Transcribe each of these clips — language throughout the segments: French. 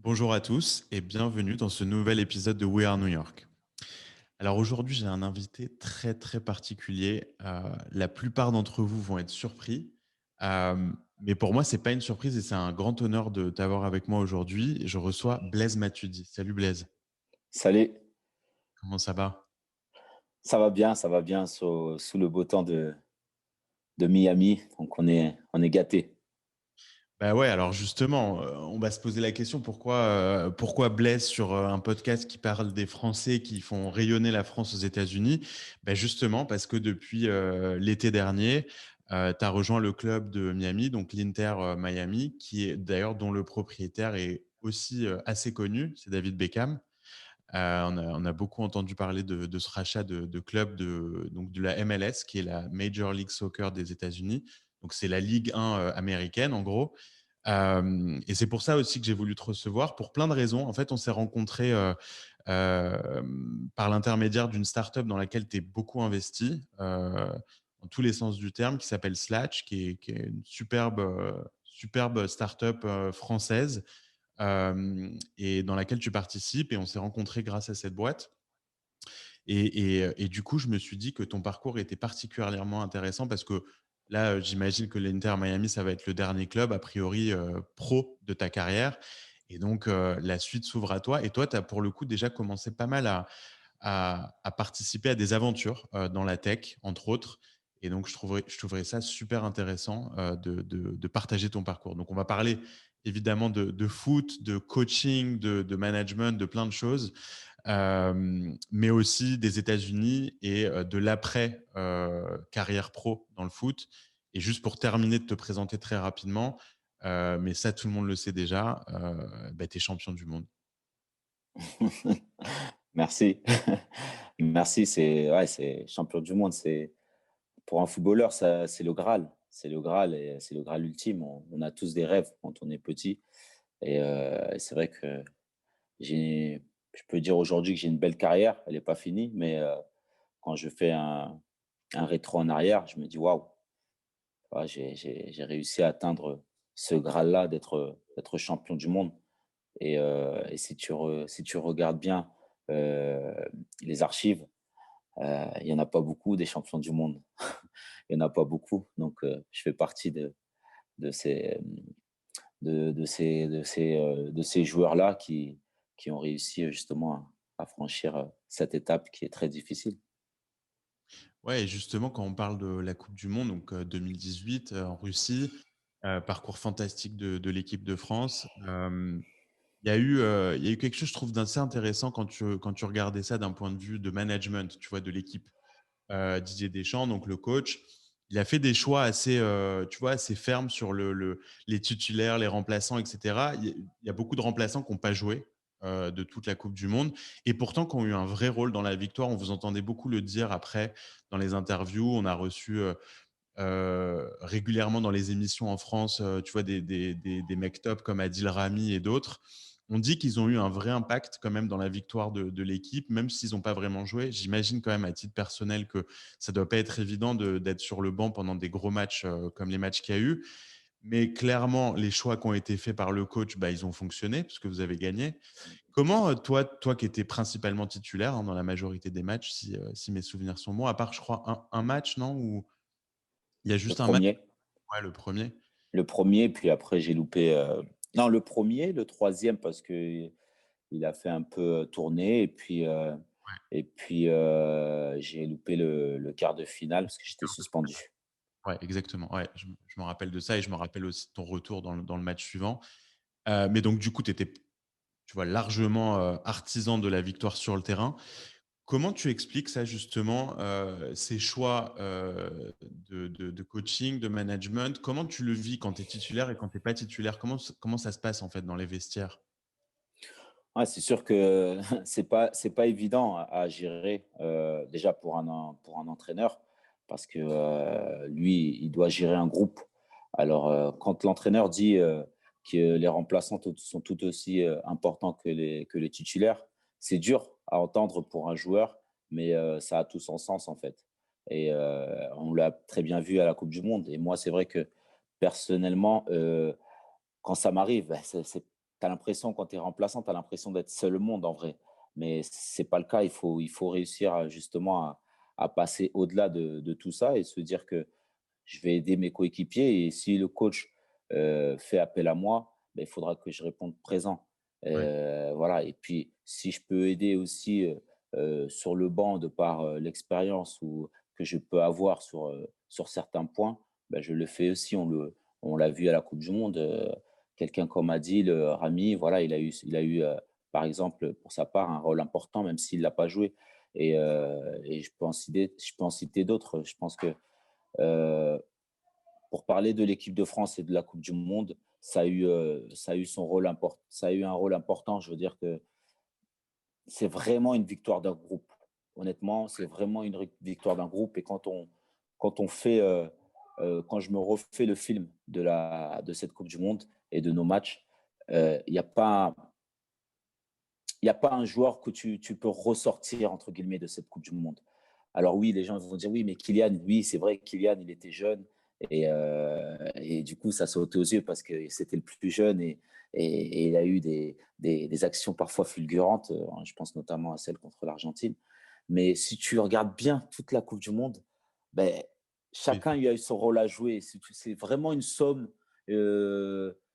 Bonjour à tous et bienvenue dans ce nouvel épisode de We Are New York. Alors aujourd'hui, j'ai un invité très très particulier. La plupart d'entre vous vont être surpris, mais pour moi, c'est pas une surprise et c'est un grand honneur de t'avoir avec moi aujourd'hui. Je reçois Blaise Matuidi. Salut Blaise, Salut, comment ça va? ça va bien sous le beau temps de Miami, donc on est gâté. Bah ouais, alors justement, on va se poser la question pourquoi Blaise sur un podcast qui parle des Français qui font rayonner la France aux États-Unis? Bah justement parce que depuis l'été dernier, tu as rejoint le club de Miami, donc l'Inter Miami, qui est d'ailleurs dont le propriétaire est aussi assez connu, c'est David Beckham. On a beaucoup entendu parler de ce rachat de club donc de la MLS, qui est la Major League Soccer des États-Unis. Donc c'est la Ligue 1 américaine en gros. Et c'est pour ça aussi que j'ai voulu te recevoir, pour plein de raisons. En fait, on s'est rencontrés euh, par l'intermédiaire d'une startup dans laquelle tu es beaucoup investi, dans tous les sens du terme, qui s'appelle Slatch, qui est une superbe startup française et dans laquelle tu participes. Et on s'est rencontrés grâce à cette boîte. Et du coup, je me suis dit que ton parcours était particulièrement intéressant parce que là, j'imagine que l'Inter Miami, ça va être le dernier club, a priori, pro de ta carrière. Et donc, la suite s'ouvre à toi. Et toi, tu as pour le coup déjà commencé pas mal à participer à des aventures dans la tech, entre autres. Et donc, je trouverais ça super intéressant de partager ton parcours. Donc, on va parler évidemment de foot, de coaching, de management, de plein de choses, mais aussi des États-Unis et de l'après carrière pro dans le foot. Et juste pour terminer de te présenter très rapidement, mais ça, tout le monde le sait déjà, bah, tu es champion du monde. Merci. Merci, c'est champion du monde, c'est pour un footballeur, ça c'est le Graal. C'est le Graal et c'est le Graal ultime. On a tous des rêves quand on est petit et c'est vrai que j'ai je peux dire aujourd'hui que j'ai une belle carrière, elle est pas finie, mais quand je fais un rétro en arrière, je me dis: «Waouh, j'ai réussi à atteindre ce Graal-là d'être champion du monde». Et si tu regardes bien euh, les archives, il y en a pas beaucoup des champions du monde. Il y en a pas beaucoup. Donc, je fais partie de ces, de ces joueurs-là qui ont réussi justement à franchir cette étape qui est très difficile. Ouais, et justement, quand on parle de la Coupe du Monde, donc 2018 en Russie, parcours fantastique de l'équipe de France, il y a eu quelque chose, je trouve, d'assez intéressant quand tu regardais ça d'un point de vue de management, tu vois, de l'équipe. Didier Deschamps, donc le coach, il a fait des choix assez, tu vois, assez fermes sur les titulaires, les remplaçants, etc. Il y a beaucoup de remplaçants qui n'ont pas joué de toute la Coupe du Monde et pourtant qui ont eu un vrai rôle dans la victoire. On vous entendait beaucoup le dire après dans les interviews. On a reçu régulièrement dans les émissions en France, tu vois, des mecs top comme Adil Rami et d'autres. On dit qu'ils ont eu un vrai impact quand même dans la victoire de l'équipe, même s'ils n'ont pas vraiment joué. J'imagine quand même à titre personnel que ça doit pas être évident d'être sur le banc pendant des gros matchs comme les matchs qu'il y a eu. Mais clairement, les choix qui ont été faits par le coach, bah, ils ont fonctionné puisque vous avez gagné. Comment, toi qui étais principalement titulaire dans la majorité des matchs, si mes souvenirs sont bons, à part, je crois, un match, non, où il y a Le juste un match. premier, Ouais, le premier. le premier, puis après j'ai loupé. Non, le premier, le troisième parce que il a fait un peu tourner et puis j'ai loupé le quart de finale parce que j'étais suspendu. Ouais, exactement. Ouais, je me rappelle de ça et je me rappelle aussi de ton retour dans le match suivant. Mais donc, du coup, tu étais, tu vois, largement artisan de la victoire sur le terrain. Comment tu expliques ça, justement, ces choix de coaching, de management? Comment tu le vis quand tu es titulaire et quand tu n'es pas titulaire? Comment ça se passe, en fait, dans les vestiaires? Ouais, c'est sûr que c'est pas évident à gérer, déjà pour un entraîneur parce que, lui, il doit gérer un groupe. Alors, quand l'entraîneur dit, que les remplaçants sont tout aussi, importants que les titulaires, c'est dur à entendre pour un joueur, mais, ça a tout son sens, en fait et on l'a très bien vu à la coupe du monde et moi, c'est vrai que personnellement, quand ça m'arrive, bah, c'est as l'impression, quand tu es remplaçant, tu as l'impression d'être seul au monde en vrai. Mais ce n'est pas le cas. Il faut réussir justement à passer au-delà de tout ça et se dire que je vais aider mes coéquipiers et si le coach fait appel à moi, ben, il faudra que je réponde présent. Ouais, Voilà. Et puis, si je peux aider aussi sur le banc de par l'expérience ou que je peux avoir sur certains points, ben, je le fais aussi. On l'a vu à la Coupe du Monde. Quelqu'un comme Adil Rami, voilà, il a eu par exemple, pour sa part, un rôle important, même s'il ne l'a pas joué. Et je peux en citer d'autres. Je pense que euh, pour parler de l'équipe de France et de la Coupe du Monde, ça a eu un rôle important. Je veux dire que c'est vraiment une victoire d'un groupe. Honnêtement, c'est vraiment une victoire d'un groupe. Et quand je me refais le film de cette Coupe du Monde et de nos matchs, il y a pas un joueur que tu peux ressortir, entre guillemets, de cette Coupe du Monde. Alors oui, les gens vont dire, oui, mais Kylian, oui, c'est vrai, Kylian, il était jeune. Et du coup, ça sautait aux yeux parce que c'était le plus jeune et il a eu des actions parfois fulgurantes. Je pense notamment à celle contre l'Argentine. Mais si tu regardes bien toute la Coupe du Monde, ben, oui, chacun y a eu son rôle à jouer. C'est vraiment une somme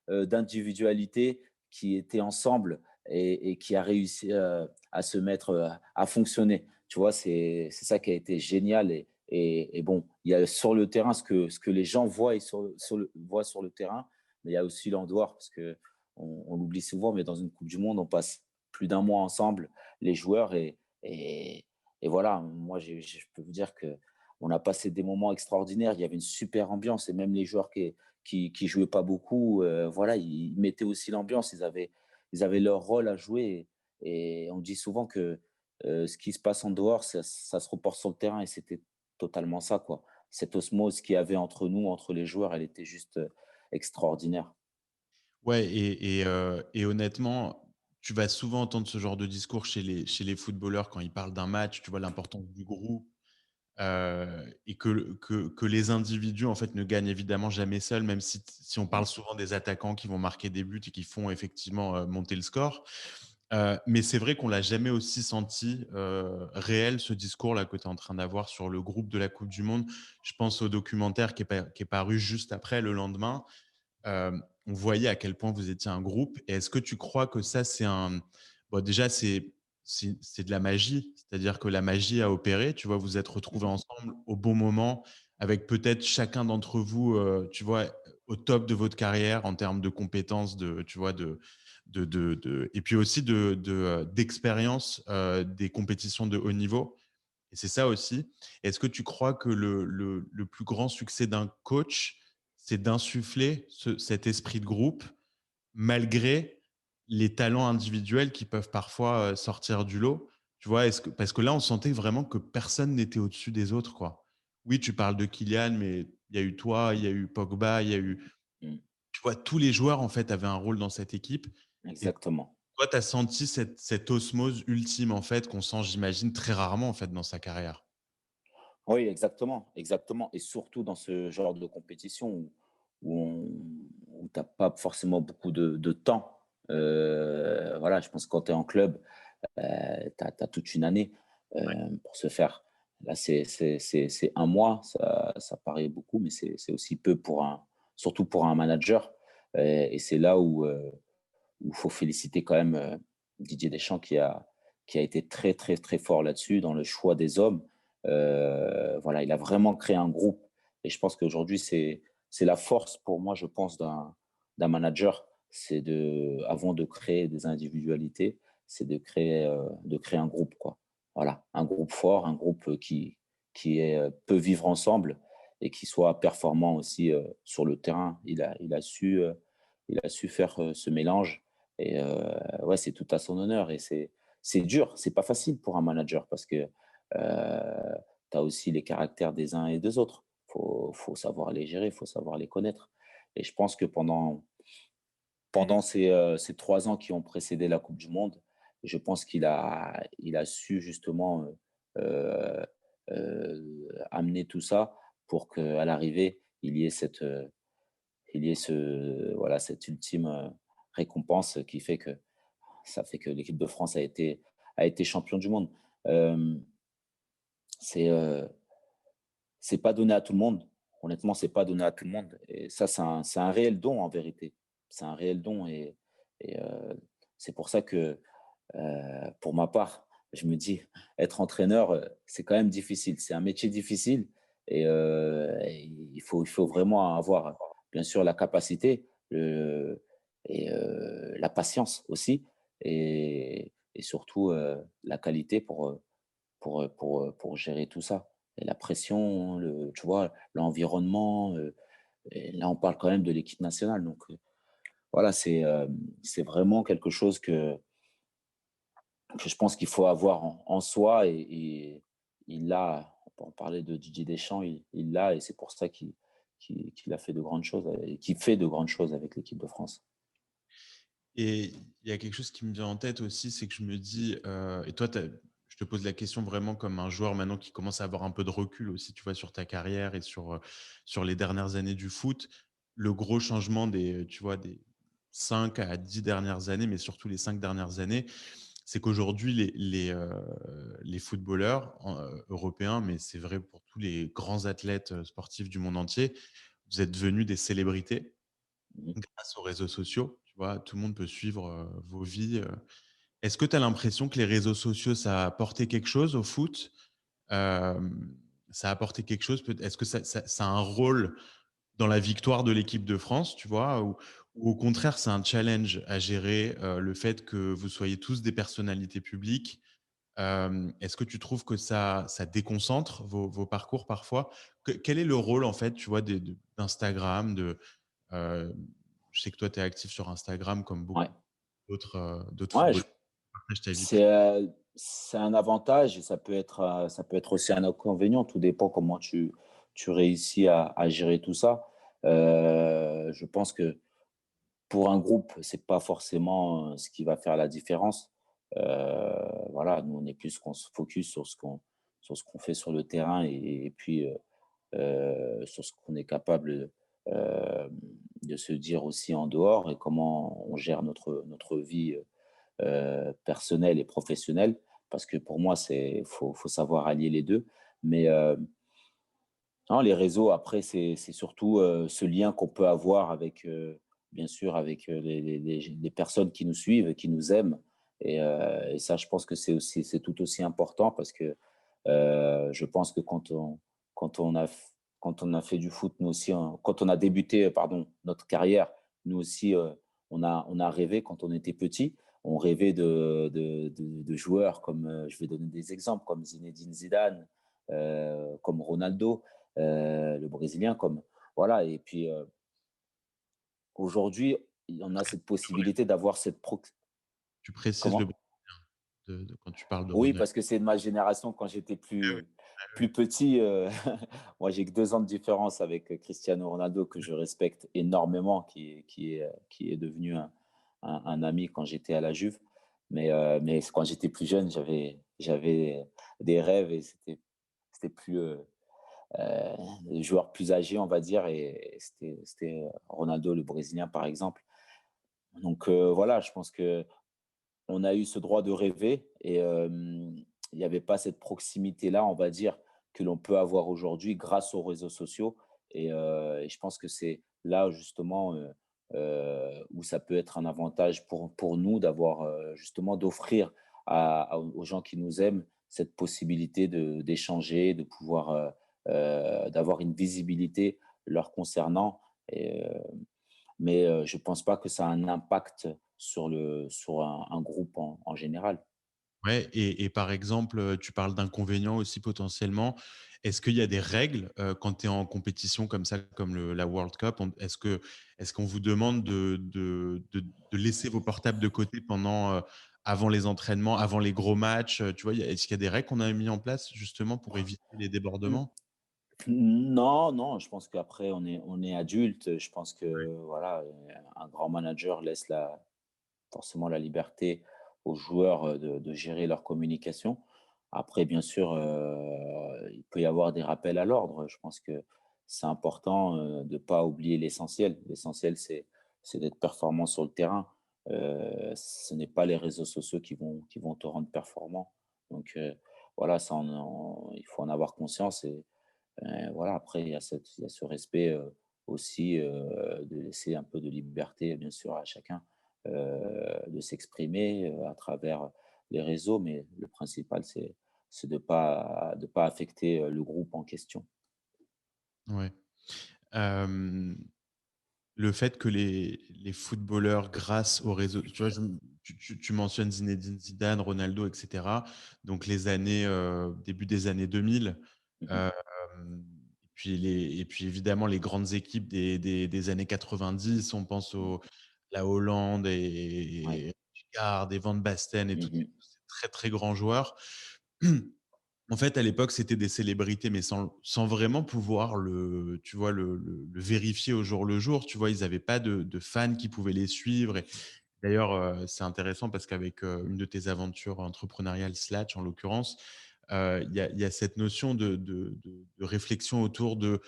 d'individualités qui étaient ensemble et qui a réussi à se mettre, à fonctionner. Tu vois, c'est ça qui a été génial. Et bon, il y a sur le terrain ce que les gens voient, voient sur le terrain, mais il y a aussi l'en dehors, parce qu'on l'oublie souvent, mais dans une Coupe du Monde, on passe plus d'un mois ensemble, les joueurs, et voilà, moi, je peux vous dire que on a passé des moments extraordinaires. Il y avait une super ambiance, et même les joueurs qui jouaient pas beaucoup, voilà, ils mettaient aussi l'ambiance. Ils avaient leur rôle à jouer. Et on dit souvent que ce qui se passe en dehors, ça se reporte sur le terrain. Et c'était totalement ça, quoi. Cette osmose qu'il y avait entre nous, entre les joueurs, elle était juste extraordinaire. ouais, et honnêtement, tu vas souvent entendre ce genre de discours chez les footballeurs quand ils parlent d'un match, tu vois l'importance du groupe. Et que les individus en fait ne gagnent évidemment jamais seuls, même si on parle Mm. souvent des attaquants qui vont marquer des buts et qui font effectivement monter le score. Mais c'est vrai qu'on l'a jamais aussi senti réel, ce discours-là que tu es en train d'avoir sur le groupe de la Coupe du Monde. Je pense au documentaire qui est paru juste après, le lendemain. On voyait à quel point vous étiez un groupe. Et est-ce que tu crois que ça, c'est un… Bon, déjà, c'est de la magie, c'est-à-dire que la magie a opéré, tu vois, vous êtes retrouvés Mhm. ensemble au bon moment, avec peut-être chacun d'entre vous, tu vois, au top de votre carrière en termes de compétences, tu vois, et puis aussi d'expérience des compétitions de haut niveau. Et c'est ça aussi. Est-ce que tu crois que le plus grand succès d'un coach, c'est d'insuffler cet esprit de groupe malgré les talents individuels qui peuvent parfois sortir du lot? Tu vois, parce que là, on sentait vraiment que personne n'était au-dessus des autres, quoi. Oui, tu parles de Kylian, mais il y a eu toi, il y a eu Pogba, il y a eu, Mm. tu vois, tous les joueurs, en fait, avaient un rôle dans cette équipe. Et Exactement. toi, tu as senti cette osmose ultime, en fait, qu'on sent, j'imagine, très rarement, en fait, dans sa carrière. Oui, exactement, exactement. Et surtout dans ce genre de compétition où tu n'as pas forcément beaucoup de temps. Voilà, je pense que quand tu es en club, tu as toute une année pour se faire. Là, c'est un mois, ça paraît beaucoup, mais c'est aussi peu surtout pour un manager. Et c'est là où il faut féliciter quand même Didier Deschamps qui a été très, très, très fort là-dessus, dans le choix des hommes. Voilà, il a vraiment créé un groupe. Et je pense qu'aujourd'hui, c'est la force pour moi, je pense, d'un manager. Avant de créer des individualités, c'est de créer un groupe, quoi. Voilà, un groupe fort, un groupe peut vivre ensemble et qui soit performant aussi sur le terrain. Il a su faire ce mélange. Et ouais, c'est tout à son honneur. Et c'est dur, c'est pas facile pour un manager parce que tu as aussi les caractères des uns et des autres. Faut savoir les gérer, il faut savoir les connaître. Et je pense que pendant ces 3 ans qui ont précédé la Coupe du Monde, je pense qu'il a su justement amener tout ça pour qu'à l'arrivée, il y ait cette, voilà, cette ultime récompense qui fait que ça fait que l'équipe de France a été champion du monde. Euh, c'est c'est pas donné à tout le monde. Honnêtement, c'est pas donné à tout le monde. Et ça, c'est un réel don en vérité. C'est un réel don et c'est pour ça que pour ma part, je me dis, être entraîneur, c'est quand même difficile. C'est un métier difficile et il faut vraiment avoir, bien sûr, la capacité et la patience aussi et surtout la qualité pour gérer tout ça. Et la pression, tu vois, l'environnement. Et là, on parle quand même de l'équipe nationale. Donc, voilà, c'est vraiment quelque chose que je pense qu'il faut avoir en soi et il l'a. On peut en parler de Didier Deschamps, il l'a et c'est pour ça qu'il a fait de grandes choses et qu'il fait de grandes choses avec l'équipe de France. Et il y a quelque chose qui me vient en tête aussi, c'est que je me dis, et toi, je te pose la question vraiment comme un joueur maintenant qui commence à avoir un peu de recul aussi, tu vois, sur ta carrière et sur les dernières années du foot. Le gros changement tu vois, des 5 à 10 dernières années, mais surtout les 5 dernières années, c'est qu'aujourd'hui, les footballeurs européens, mais c'est vrai pour tous les grands athlètes sportifs du monde entier, vous êtes devenus des célébrités Mhm. grâce aux réseaux sociaux. Tu vois, tout le monde peut suivre vos vies. Est-ce que tu as l'impression que les réseaux sociaux, ça a apporté quelque chose au foot? Euh, Ça a apporté quelque chose? Est-ce que ça a un rôle dans la victoire de l'équipe de France, tu vois, ou au contraire, c'est un challenge à gérer le fait que vous soyez tous des personnalités publiques? Est-ce que tu trouves que ça déconcentre vos parcours parfois? Quel est le rôle, en fait, tu vois, d'Instagram, euh, je sais que toi, tu es actif sur Instagram comme Ouais, beaucoup d'autres ouais, footballeurs. Partage ta vie. c'est un avantage et ça peut être aussi un inconvénient. Tout dépend comment tu réussis à gérer tout ça. Je pense que pour un groupe, c'est pas forcément ce qui va faire la différence. Voilà, nous, on est plus qu'on se focus sur ce qu'on fait sur le terrain et puis sur ce qu'on est capable euh, de se dire aussi en dehors et comment on gère notre vie personnelle et professionnelle. Parce que pour moi, faut savoir allier les deux. Mais non, les réseaux, après, c'est surtout ce lien qu'on peut avoir avec, bien sûr, avec les personnes qui nous suivent, qui nous aiment. Et ça, je pense que c'est tout aussi important parce que je pense que quand on a, quand on a fait du foot, nous aussi, quand on a débuté, pardon, notre carrière, nous aussi, on a rêvé quand on était petit. On rêvait de joueurs comme, je vais donner des exemples, comme Zinedine Zidane, comme Ronaldo le Brésilien, comme voilà. Et puis aujourd'hui, on a cette possibilité d'avoir cette Tu précises comment. quand tu parles de Oui, Ronaldo. parce que c'est de ma génération quand j'étais Ah oui, plus petit. Moi, j'ai que 2 ans de différence avec Cristiano Ronaldo que je respecte énormément, qui est devenu un ami quand j'étais à la Juve. Mais quand j'étais plus jeune, j'avais des rêves et c'était plus des joueurs plus âgés, on va dire, et c'était Ronaldo, le Brésilien, par exemple. Donc voilà, je pense que on a eu ce droit de rêver et il n'y avait pas cette proximité-là, on va dire, que l'on peut avoir aujourd'hui grâce aux réseaux sociaux. Et je pense que c'est là justement où ça peut être un avantage pour nous d'avoir justement d'offrir aux gens qui nous aiment cette possibilité d'échanger, de pouvoir d'avoir une visibilité leur concernant. Mais je ne pense pas que ça a un impact sur un groupe en général. ouais, et par exemple, tu parles d'inconvénients aussi potentiellement. Est-ce qu'il y a des règles quand tu es en compétition comme ça, comme la World Cup? Est-ce qu'on vous demande de laisser vos portables de côté avant les entraînements, avant les gros matchs? Tu vois, est-ce qu'il y a des règles qu'on a mis en place justement pour éviter les débordements? Non, non, je pense qu'après, on est adulte. Je pense que voilà, un grand manager laisse forcément la liberté aux joueurs de gérer leur communication. Après, bien sûr, il peut y avoir des rappels à l'ordre. Je pense que c'est important de ne pas oublier l'essentiel. L'essentiel, c'est d'être performant sur le terrain. Ce n'est pas les réseaux sociaux qui vont te rendre performant. Donc, voilà, ça, il faut en avoir conscience. Et voilà, après, il y a ce respect aussi, de laisser un peu de liberté, bien sûr, à chacun de s'exprimer à travers les réseaux. Mais le principal, c'est de pas affecter le groupe en question. Ouais. Hem, le fait que les footballeurs, grâce aux réseaux, tu vois, tu mentionnes Zinedine Zidane, Ronaldo et cetera, donc les années, début des années 2000, Mhm, hem et puis évidemment les grandes équipes des années 90, on pense mhm. au la Hollande Oui. et Rijkaard et Van Basten et Mhm, tous ces très, très grands joueurs. En fait, à l'époque, c'était des célébrités, mais sans vraiment pouvoir tu vois, le vérifier au jour le jour. Tu vois, ils n'avaient pas de fans qui pouvaient les suivre. Et d'ailleurs, c'est intéressant parce qu'avec une de tes aventures entrepreneuriales, Slatch en l'occurrence, il y a cette notion de réflexion autour de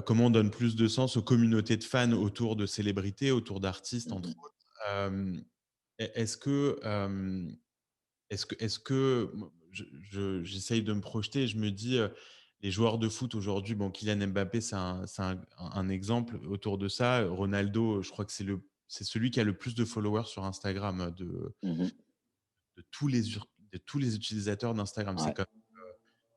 comment on donne plus de sens aux communautés de fans autour de célébrités, autour d'artistes, entre mhm, autres. Est-ce que j'essaye de me projeter, je me dis, les joueurs de foot aujourd'hui, bon, Kylian Mbappé, c'est un exemple autour de ça. Ronaldo, je crois que c'est celui qui a le plus de followers sur Instagram mhm. de tous les utilisateurs d'Instagram. Ouais.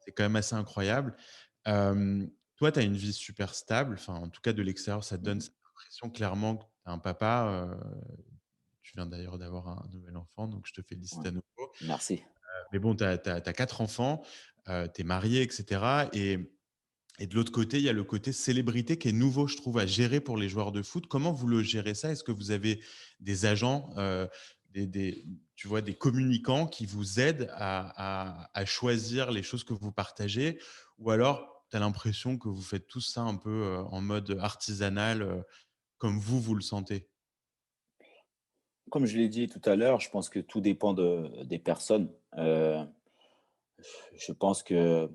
C'est quand même assez incroyable. Toi, tu as une vie super stable. Enfin, en tout cas, de l'extérieur, ça te donne Mhm. cette impression clairement que tu as un papa. Tu viens d'ailleurs d'avoir un nouvel enfant, donc je te félicite Ouais. à nouveau. Merci. Mais bon, tu as 4 enfants, tu es marié et cetera et de l'autre côté, il y a le côté célébrité qui est nouveau, je trouve, à gérer pour les joueurs de foot. Comment vous le gérez ça? Est-ce que vous avez des agents, tu vois, des communicants qui vous aident à choisir les choses que vous partagez? Ou alors, tu as l'impression que vous faites tout ça un peu, en mode artisanal, comme vous le sentez? Comme je l'ai dit tout à l'heure, je pense que tout dépend des personnes. Je pense que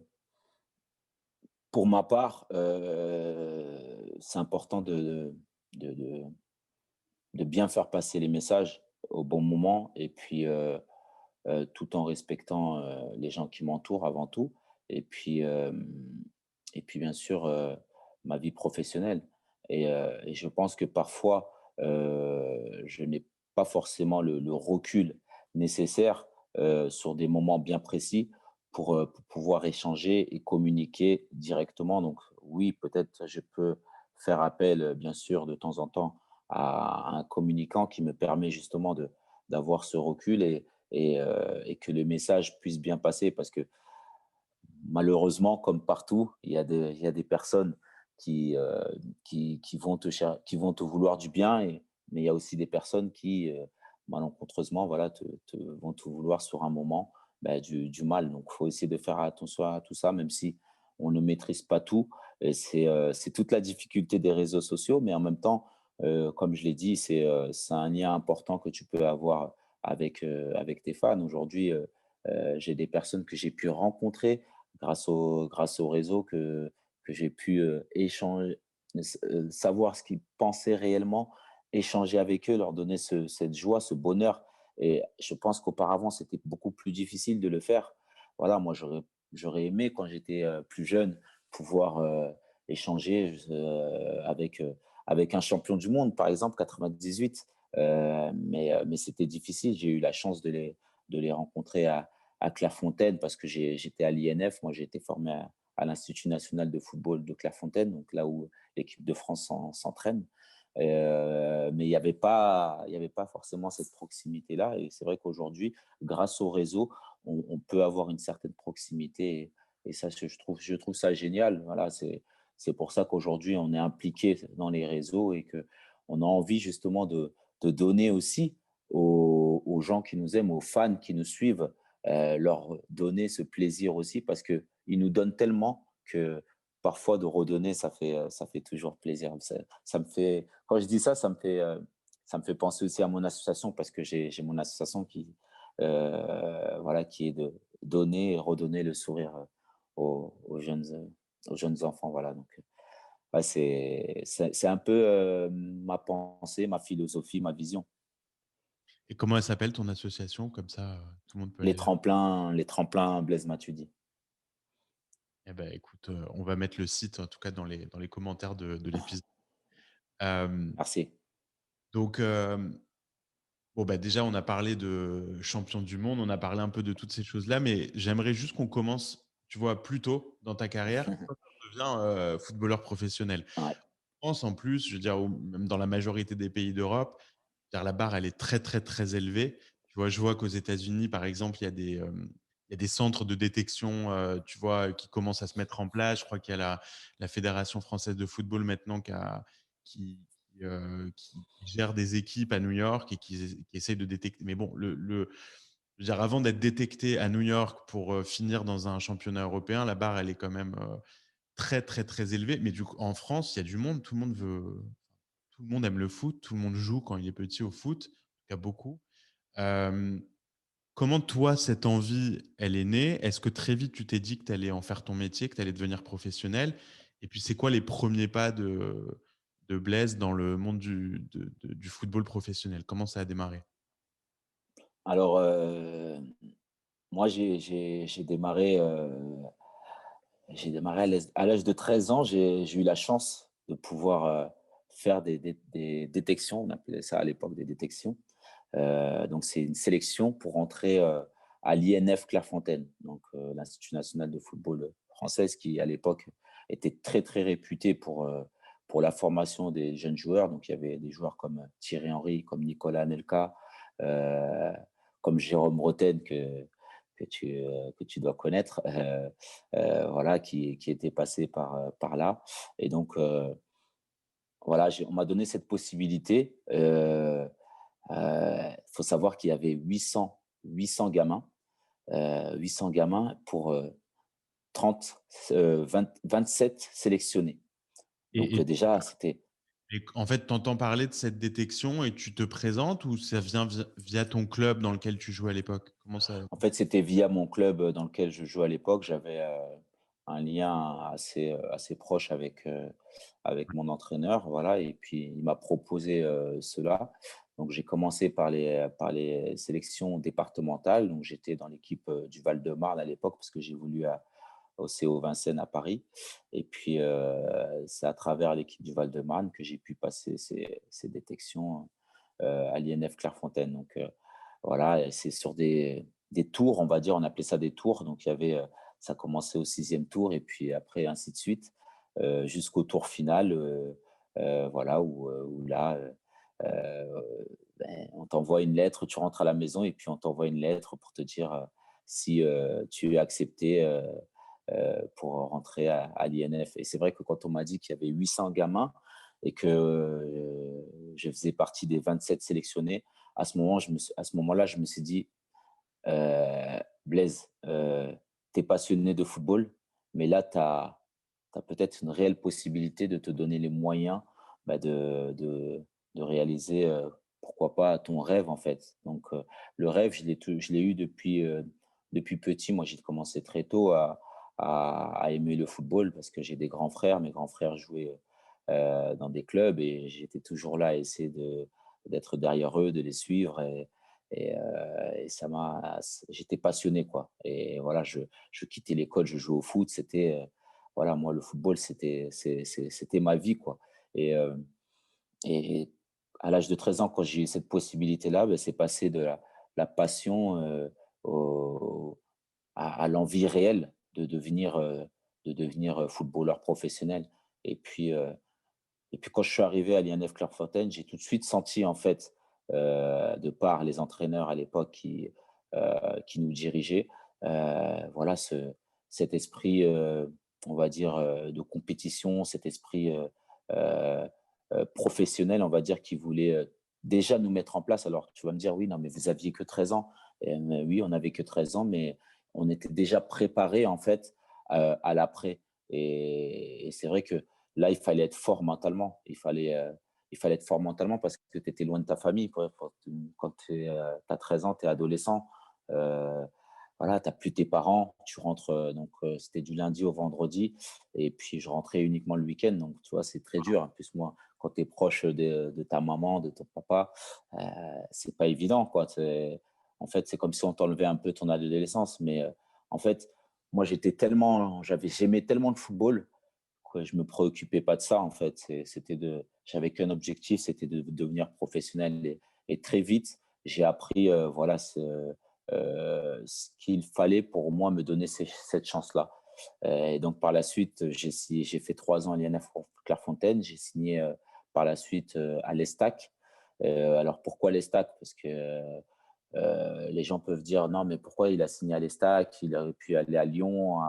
pour ma part, c'est important de, de- de bien faire passer les messages au bon moment et puis tout en respectant les gens qui m'entourent avant tout. Et puis, et puis bien sûr, ma vie professionnelle. Et je pense que parfois, je n'ai pas forcément le recul nécessaire sur des moments bien précis pour pouvoir échanger et communiquer directement. Donc oui, peut-être je peux faire appel, bien sûr, de temps en temps à un communicant qui me permet justement d'avoir ce recul et que le message puisse bien passer parce que malheureusement, comme partout, il y a des personnes qui, qui vont te vouloir du bien, mais il y a aussi des personnes qui, malencontreusement, voilà, vont te vouloir sur un moment bah, du mal. Donc, il faut essayer de faire attention à tout ça, même si on ne maîtrise pas tout. Et c'est toute la difficulté des réseaux sociaux, mais en même temps, comme je l'ai dit, c'est un lien important que tu peux avoir avec tes fans. Aujourd'hui, j'ai des personnes que j'ai pu rencontrer grâce au réseau que j'ai pu, échanger, savoir ce qu'ils pensaient réellement, échanger avec eux, leur donner cette joie, ce bonheur. Et je pense qu'auparavant, c'était beaucoup plus difficile de le faire. Voilà, moi, j'aurais aimé quand j'étais, plus jeune pouvoir, échanger, avec un champion du monde, par exemple 98, mais c'était difficile. J'ai eu la chance de les rencontrer à Clairefontaine parce que j'étais à l'INF. Moi, j'ai été formé à l'Institut national de football de Clairefontaine, donc là où l'équipe de France s'entraîne. Mais il y avait pas forcément cette proximité-là. Et c'est vrai qu'aujourd'hui, grâce au réseau, on peut avoir une certaine proximité. Et ça, je trouve ça génial. Voilà, c'est pour ça qu'aujourd'hui, on est impliqué dans les réseaux et que on a envie justement de donner aussi aux gens qui nous aiment, aux fans qui nous suivent, leur donner ce plaisir aussi parce qu'ils nous donnent tellement que parfois de redonner, ça fait toujours plaisir. Ça me fait, quand je dis ça, ça me fait penser aussi à mon association parce que j'ai mon association qui, voilà, qui est de donner et redonner le sourire aux jeunes enfants. Voilà, donc ouais, c'est un peu ma pensée, ma philosophie, ma vision. Et comment elle s'appelle ton association? Comme ça, tout le monde peut Les aller. tremplins, les tremplins Blaise Matuidi. Eh ben, écoute, on va mettre le site, en tout cas, dans les commentaires de l'épisode. Hem, Merci. donc, bon, bah, déjà, on a parlé de champion du monde, on a parlé un peu de toutes ces choses-là, mais j'aimerais juste qu'on commence, tu vois, plus tôt dans ta carrière, quand tu deviens, footballeur professionnel. Ouais. En France, en plus, je veux dire, ou même dans la majorité des pays d'Europe, dire la barre, elle est très, très, très élevée. Tu vois, je vois qu'aux États-Unis, par exemple, il y a des centres de détection, tu vois, qui commencent à se mettre en place. Je crois qu'il y a la Fédération française de football maintenant qui gère des équipes à New York et qui essaye de détecter. Mais bon, je veux dire, avant d'être détecté à New York pour finir dans un championnat européen, la barre, elle est quand même très, très, très élevée. Mais du coup, en France, il y a du monde. Tout le monde aime le foot. Tout le monde joue quand il est petit au foot. Il y a beaucoup. Euh, Comment toi, cette envie, elle est née? Est-ce que très vite, tu t'es dit que tu allais en faire ton métier, que tu allais devenir professionnel? Et puis, c'est quoi les premiers pas de Blaise dans le monde du football professionnel? Comment ça a démarré? Alors, moi, j'ai démarré à l'âge de 13 ans. J'ai eu la chance de pouvoir faire des détections. On appelait ça à l'époque des détections. Donc, c'est une sélection pour entrer à l'INF Clairefontaine, donc l'Institut national de football française, qui à l'époque était très, très réputé pour la formation des jeunes joueurs. Donc, il y avait des joueurs comme Thierry Henry, comme Nicolas Anelka, euh, comme Jérôme Roten, que tu dois connaître, voilà, qui était passé par là. Et donc, voilà, on m'a donné cette possibilité. Faut savoir qu'il y avait 800 gamins pour 27 sélectionnés. Et, Donc et- déjà, c'était et en fait, tu entends parler de cette détection et tu te présentes ou ça vient via ton club dans lequel tu jouais à l'époque? Comment ça? en fait, c'était via mon club dans lequel je jouais à l'époque. J'avais un lien assez proche avec mon entraîneur, voilà, et puis il m'a proposé cela. Donc j'ai commencé par les sélections départementales. Donc j'étais dans l'équipe du Val-de-Marne à l'époque parce que j'ai voulu au CO Vincennes à Paris. Et puis c'est à travers l'équipe du Val-de-Marne que j'ai pu passer ces détections à l'INF Clairefontaine. Donc voilà, et c'est sur des tours, on va dire, on appelait ça des tours. Donc, il y avait, ça commençait au sixième tour et puis après, ainsi de suite, jusqu'au tour final, voilà, où là, on t'envoie une lettre, tu rentres à la maison et puis on t'envoie une lettre pour te dire si tu es accepté pour rentrer à l'INF. Et c'est vrai que quand on m'a dit qu'il y avait 800 gamins et que je faisais partie des 27 sélectionnés, à ce moment-là, je me suis dit, Blaise, tu es passionné de football, mais là, tu as peut-être une réelle possibilité de te donner les moyens bah, de réaliser, pourquoi pas, ton rêve, en fait. Donc, le rêve, je l'ai eu depuis petit. Moi, j'ai commencé très tôt à aimer le football parce que j'ai des grands frères. Mes grands frères jouaient dans des clubs et j'étais toujours là à essayer d'être derrière eux, de les suivre. Et j'étais passionné, quoi. Et voilà, je quittais l'école, je jouais au foot. Voilà, moi, le football, c'était ma vie, quoi. Et, euh, et à l'âge de 13 ans, quand j'ai eu cette possibilité-là, ben, c'est passé de la passion au- à l'envie réelle de devenir footballeur professionnel. Et puis, euh, et puis quand je suis arrivé à l'INF Clairefontaine, j'ai tout de suite senti en fait, de par les entraîneurs à l'époque qui nous dirigeaient, voilà cet esprit, on va dire, de compétition, cet esprit, heu professionnel, on va dire, qui voulait, déjà nous mettre en place. Alors tu vas me dire: «Oui, non, mais vous aviez que 13 ans». Mais oui, on n'avait que 13 ans, mais on était déjà préparés en fait, à l'après. Et c'est vrai que là, il fallait être fort mentalement. Il fallait être fort mentalement parce que tu étais loin de ta famille, quoi. Quand tu as 13 ans, tu es adolescent. Heu, voilà, tu n'as plus tes parents, tu rentres, c'était du lundi au vendredi et puis je rentrais uniquement le week-end. Donc, tu vois, c'est très dur. En plus, moi, quand tu es proche de ta maman, de ton papa, c'est pas évident, quoi. En fait, c'est comme si on t'enlevait un peu ton adolescence. Mais en fait, moi, j'aimais tellement le football que je me préoccupais pas de ça, en fait. J'avais qu'un objectif, c'était de devenir professionnel et très vite, j'ai appris, voilà, ce qu'il fallait pour moi me donner cette chance-là. Et donc, par la suite, j'ai fait 3 ans à l'INF Clairefontaine. J'ai signé par la suite à l'Estac. Alors, pourquoi l'Estac? Parce que les gens peuvent dire non, mais pourquoi il a signé à l'Estac? Il aurait pu aller à Lyon,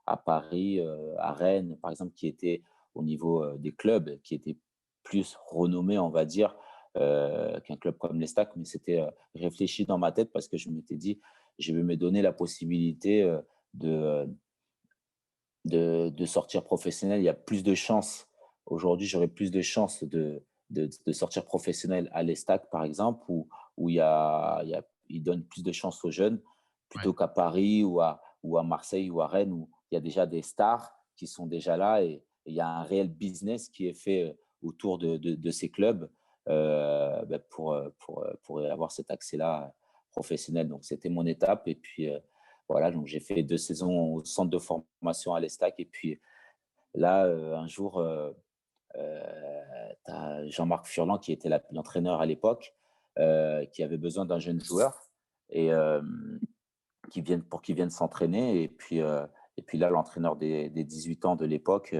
à Paris, à Rennes, par exemple, qui étaient au niveau des clubs, qui étaient plus renommés, on va dire, qu'un club comme l'Estac. Mais c'était réfléchi dans ma tête parce que je m'étais dit, je vais me donner la possibilité de, de sortir professionnel. Il y a plus de chances. Aujourd'hui, j'aurais plus de chances de sortir professionnel à l'Estac, par exemple, où il donne plus de chances aux jeunes, Ouais. plutôt qu'à Paris ou à Marseille ou à Rennes, où il y a déjà des stars qui sont déjà là et il y a un réel business qui est fait autour de ces clubs pour avoir cet accès-là professionnel. Donc, c'était mon étape. Et puis, voilà, donc j'ai fait 2 saisons au centre de formation à l'Estac et puis là, un jour, tu as Jean-Marc Furlan qui était l'entraîneur à l'époque, qui avait besoin d'un jeune joueur et pour qu'il vienne s'entraîner et puis là, l'entraîneur des 18 ans de l'époque,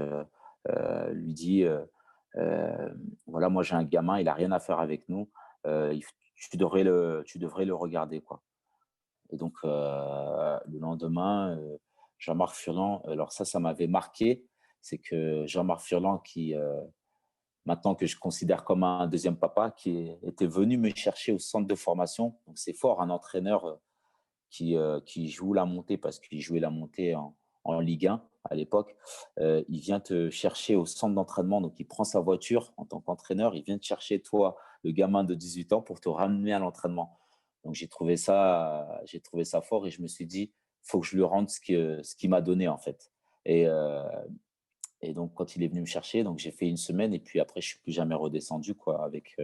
lui dit, «Voilà, moi j'ai un gamin, il a rien à faire avec nous, il f tu devrais le regarder, quoi». Et donc, le lendemain, Jean-Marc Furlan, alors ça m'avait marqué, c'est que Jean-Marc Furlan qui, maintenant que je considère comme un deuxième papa, qui était venu me chercher au centre de formation. Donc c'est fort, un entraîneur, qui joue la montée parce qu'il jouait la montée en Ligue 1 à l'époque. Il vient te chercher au centre d'entraînement, donc il prend sa voiture en tant qu'entraîneur, il vient te chercher toi, le gamin de 18 ans, pour te ramener à l'entraînement. Donc j'ai trouvé ça fort et je me suis dit: «Faut que je lui rende ce qu'il m'a donné, en fait». Et et donc quand il est venu me chercher, donc j'ai fait une semaine et puis après je suis plus jamais redescendu, quoi, avec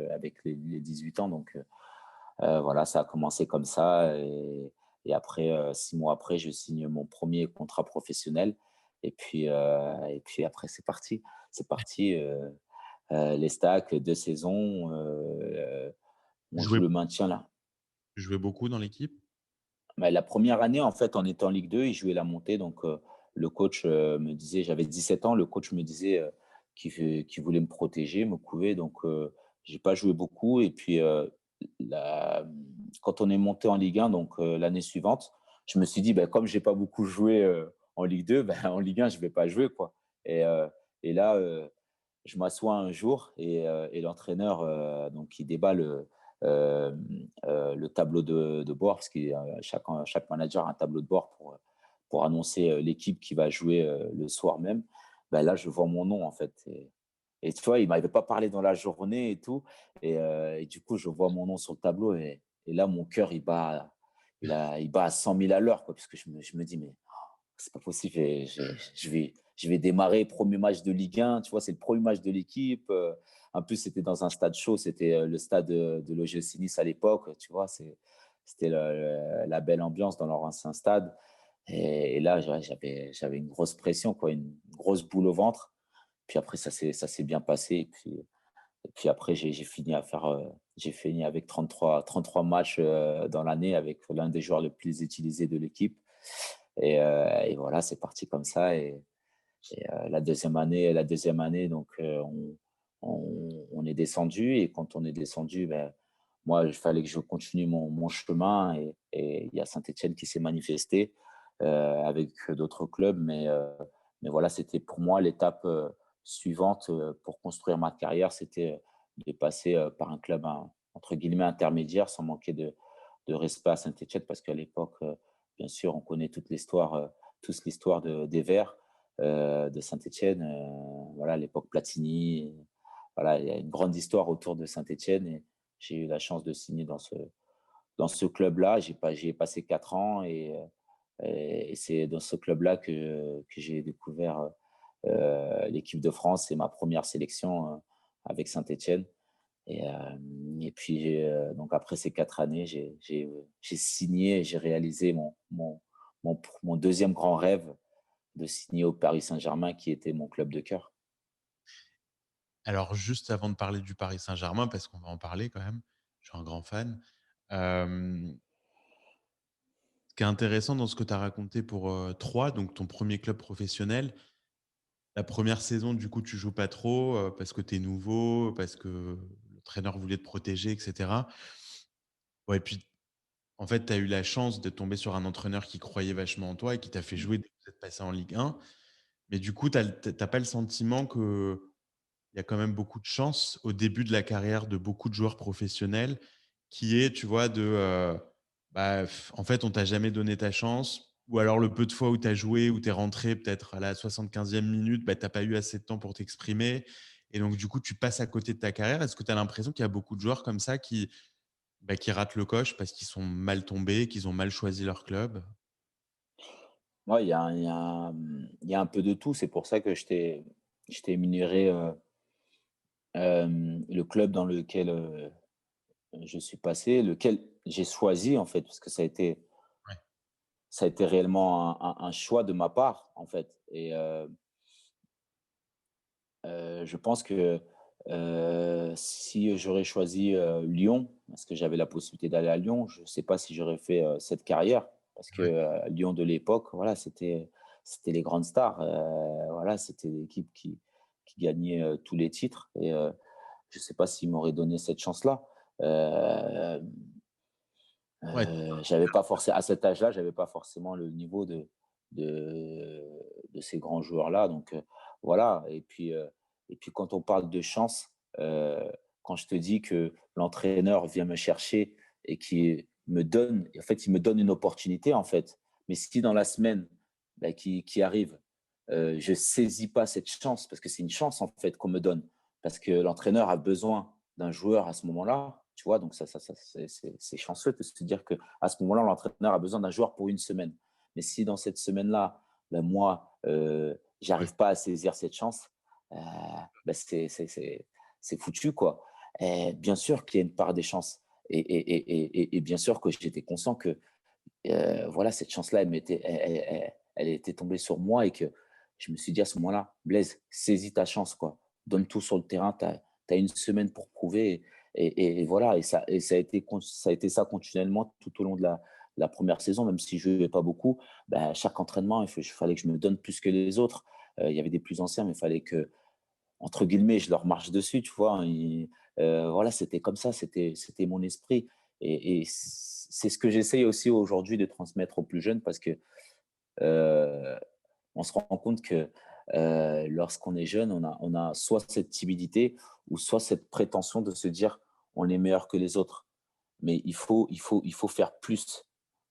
les 18 ans. Donc voilà, ça a commencé comme ça et après, 6 mois après, je signe mon premier contrat professionnel et puis après c'est parti. C'est parti, les stacks, 2 saisons, Tu on joue jouais le maintien là. tu jouais beaucoup dans l'équipe? Bah, la première année, en fait, on était en Ligue 2, ils jouaient la montée, donc le coach, me disait, j'avais 17 ans, le coach me disait, qu'il voulait me protéger, me couver, donc j'ai pas joué beaucoup et puis, la quand on est monté en Ligue 1, donc l'année suivante, je me suis dit: «Bah, comme j'ai pas beaucoup joué, en Ligue 2, bah, en Ligue 1, je vais pas jouer, quoi». Et là, je m'assois un jour et l'entraîneur, donc il déballe, le tableau de bord parce que chaque manager a un tableau de bord pour annoncer, l'équipe qui va jouer, le soir même. Bah, là, je vois mon nom, en fait et tu vois, il m'avait pas parlé dans la journée et tout et du coup, je vois mon nom sur le tableau et là, mon cœur, il bat à 100 000 à l'heure, quoi, parce que je me dis: «Mais c'est pas possible, je vais démarrer, premier match de Ligue 1, tu vois, c'est le premier match de l'équipe. En plus, c'était dans un stade chaud, c'était le stade de l'OGC Nice à l'époque, tu vois, c'était la belle ambiance dans leur ancien stade. Et là, j'avais une grosse pression, quoi, une grosse boule au ventre. Puis après, ça s'est bien passé. Et puis après, j'ai fini avec 33 matchs dans l'année avec l'un des joueurs les plus utilisés de l'équipe. Et voilà, c'est parti comme ça. La deuxième année, donc on est descendu. Et quand on est descendu, ben, moi, il fallait que je continue mon chemin. Et il y a Saint-Etienne qui s'est manifesté avec d'autres clubs. Mais voilà, c'était pour moi l'étape suivante pour construire ma carrière. C'était de passer par un club entre guillemets intermédiaire sans manquer de respect à Saint-Etienne parce qu'à l'époque, bien sûr, on connaît tous l'histoire des Verts de Saint-Etienne. Voilà, l'époque Platini. Voilà, il y a une grande histoire autour de Saint-Etienne et j'ai eu la chance de signer dans ce club-là. J'y ai passé 4 ans Et c'est dans ce club-là que j'ai découvert l'équipe de France et ma première sélection avec Saint-Étienne. Et puis, donc après ces 4 années, j'ai signé et j'ai réalisé mon deuxième grand rêve de signer au Paris Saint-Germain, qui était mon club de cœur. Alors juste avant de parler du Paris Saint-Germain, parce qu'on va en parler quand même, je suis un grand fan. Hem, Ce qui est intéressant dans ce que tu as raconté pour, Troyes, donc ton premier club professionnel, la première saison, du coup, tu joues pas trop, parce que tu es nouveau, parce que l'entraîneur voulait te protéger et cetera. Ouais, et puis, en fait, tu as eu la chance de tomber sur un entraîneur qui croyait vachement en toi et qui t'a fait jouer dès que vous êtes passé en Ligue 1. Mais du coup, tu as pas le sentiment qu'il y a quand même beaucoup de chance au début de la carrière de beaucoup de joueurs professionnels qui est, tu vois, en fait, on t'a jamais donné ta chance ou alors le peu de fois où tu as joué, où tu es rentré peut-être à la 75e minute, bah, tu pas eu assez de temps pour t'exprimer et donc du coup, tu passes à côté de ta carrière. Est-ce que tu as l'impression qu'il y a beaucoup de joueurs comme ça qui ratent le coche parce qu'ils sont mal tombés, qu'ils ont mal choisi leur club? Ouais, il y a un peu de tout. C'est pour ça que je t'ai énuméré, le club dans lequel, je suis passé, lequel j'ai choisi en fait, parce que Ouais, ça a été réellement un choix de ma part, en fait. Je pense que, si j'aurais choisi, Lyon, parce que j'avais la possibilité d'aller à Lyon, je ne sais pas si j'aurais fait, cette carrière. Parce que, ouais. Lyon de l'époque, voilà, c'était les grandes stars, voilà, c'était l'équipe qui gagnait, tous les titres je ne sais pas s'ils m'auraient donné cette chance-là. Hem Ouais, J'avais pas forcé à cet âge-là, j'avais pas forcément le niveau de de ces grands joueurs-là, donc voilà et puis quand on parle de chance, quand je te dis que l'entraîneur vient me chercher et qui me donne en fait, il me donne une opportunité, en fait. Mais si dans la semaine, bah, qui arrive, je saisis pas cette chance parce que c'est une chance, en fait, qu'on me donne. Parce que l'entraîneur a besoin d'un joueur à ce moment-là, tu vois? Donc ça c'est chanceux de se dire qu'à ce moment-là, l'entraîneur a besoin d'un joueur pour une semaine. Mais si dans cette semaine-là, ben moi, ouais. j'arrive pas à saisir cette chance, heu, bah, c'est foutu, quoi. Et bien sûr qu'il y a une part des chances et bien sûr que j'étais conscient que, voilà, cette chance-là, elle était tombée sur moi et que je me suis dit à ce moment-là: «Blaise, saisis ta chance, quoi. Donne tout sur le terrain, tu as 1 semaine pour prouver» et voilà et ça a été ça continuellement tout au long de la 1re saison, même si je jouais pas beaucoup. Bah, chaque entraînement, il fallait que je me donne plus que les autres. Il y avait des plus anciens, mais il fallait que entre guillemets, «je leur marche dessus», tu vois? Voilà, c'était comme ça, c'était mon esprit et c'est ce que j'essaye aussi aujourd'hui de transmettre aux plus jeunes parce que, heu, on se rend compte que, lorsqu'on est jeune, on a soit cette timidité ou soit cette prétention de se dire: «On est meilleur que les autres». Mais il faut faire plus.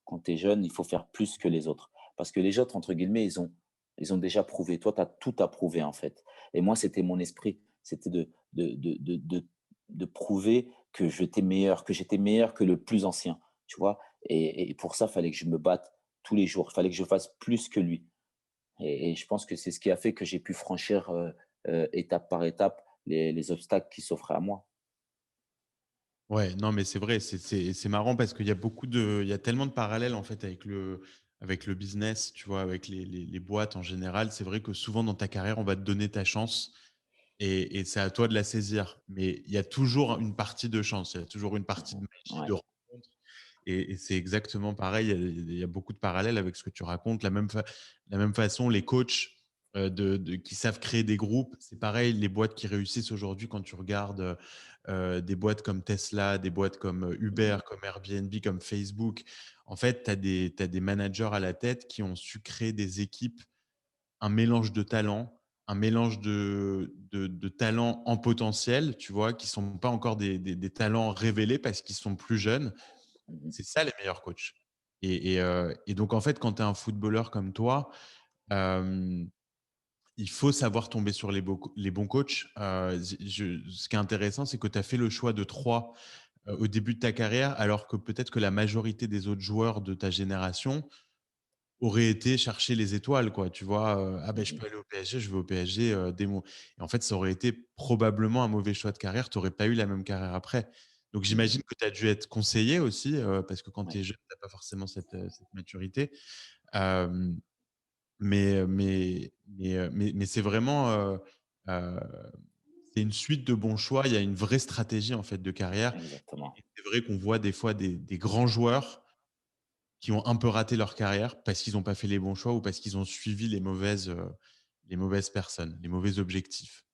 Quand tu es jeune, il faut faire plus que les autres. Parce que les autres, entre guillemets, ils ont déjà prouvé. Toi, tu as tout à prouver, en fait. Et moi, c'était mon esprit. C'était de prouver que j'étais meilleur que le plus ancien, tu vois? Et pour ça, il fallait que je me batte tous les jours. Il fallait que je fasse plus que lui. Et je pense que c'est ce qui a fait que j'ai pu franchir, étape par étape les obstacles qui s'offraient à moi. Ouais, non, mais c'est vrai, c'est marrant parce qu'il y a il y a tellement de parallèles en fait avec le business, tu vois, avec les boîtes en général. C'est vrai que souvent dans ta carrière, on va te donner ta chance et c'est à toi de la saisir. Mais il y a toujours une partie de chance, il y a toujours une partie de magie, Ouais. de rencontre. Et c'est exactement pareil. Il y a beaucoup de parallèles avec ce que tu racontes. La même façon, les coachs qui savent créer des groupes, c'est pareil. Les boîtes qui réussissent aujourd'hui, quand tu regardes des boîtes comme Tesla, des boîtes comme Uber, Mmh. comme Airbnb, comme Facebook, en fait, t'as des managers à la tête qui ont su créer des équipes, un mélange de talents, un mélange de talents en potentiel, tu vois, qui sont pas encore des talents révélés parce qu'ils sont plus jeunes. Mmh. C'est ça les meilleurs coachs. Et donc, en fait, quand tu es un footballeur comme toi, hem, il faut savoir tomber sur les bons coachs. Ce qui est intéressant, c'est que tu as fait le choix de 3 au début de ta carrière, alors que peut-être que la majorité des autres joueurs de ta génération aurait été chercher les étoiles, quoi, tu vois? «Ah ben je Mmh. peux aller au PSG, je vais au PSG, dès mon» et en fait, ça aurait été probablement un mauvais choix de carrière. Tu aurais pas eu la même carrière après. Donc Mmh. j'imagine que tu as dû être conseillé aussi, parce que quand tu Ouais, es jeune, tu as pas forcément cette maturité. Hem, mais c'est vraiment, heu, c'est une suite de bons choix. Il y a une vraie stratégie, en fait, de carrière et exactement. c'est vrai qu'on voit des fois des grands joueurs qui ont un peu raté leur carrière parce qu'ils ont pas fait les bons choix ou parce qu'ils ont suivi les mauvaises personnes, les mauvais objectifs.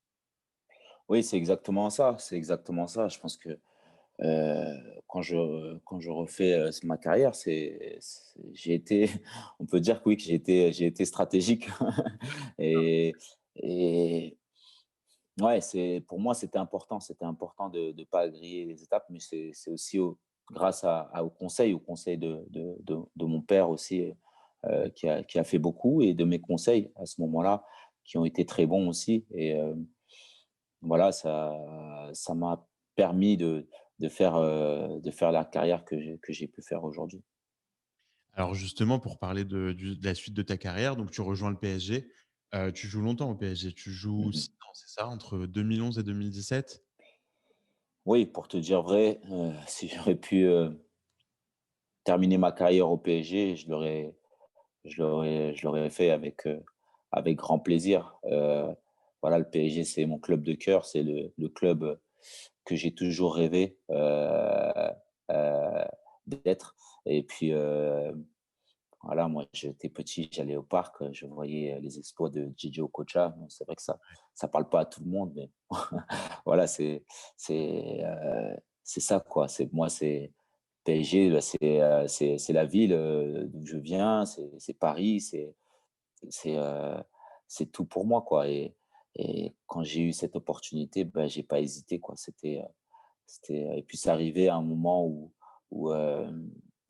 Oui, c'est exactement ça, c'est exactement ça. Je pense que, quand je refais, ma carrière, j'ai été on peut dire que oui, que j'ai été stratégique et et ouais, pour moi, c'était important de pas griller les étapes, mais c'est aussi grâce au conseil de mon père aussi, qui a fait beaucoup et de mes conseils à ce moment-là, qui ont été très bons aussi et voilà, ça m'a permis de faire la carrière que j'ai pu faire aujourd'hui. Alors justement, pour parler de la suite de ta carrière, donc tu rejoins le PSG, tu joues longtemps au PSG. Tu joues Mmh. 6 ans, c'est ça? Entre 2011 et 2017? Oui, pour te dire vrai, si j'aurais pu, terminer ma carrière au PSG, je l'aurais fait avec grand plaisir. Voilà, le PSG, c'est mon club de cœur, c'est le club que j'ai toujours rêvé, d'être et puis, voilà, moi, j'étais petit, j'allais au parc, je voyais, les exploits de Gigi Okocha. Bon, c'est vrai que ça parle pas à tout le monde, mais voilà, c'est ça, quoi. C'est PSG, bah, c'est la ville, d'où je viens, c'est Paris, c'est, heu, c'est tout pour moi, quoi et quand j'ai eu cette opportunité, bah, j'ai pas hésité, quoi. Et puis c'est arrivé à un moment où,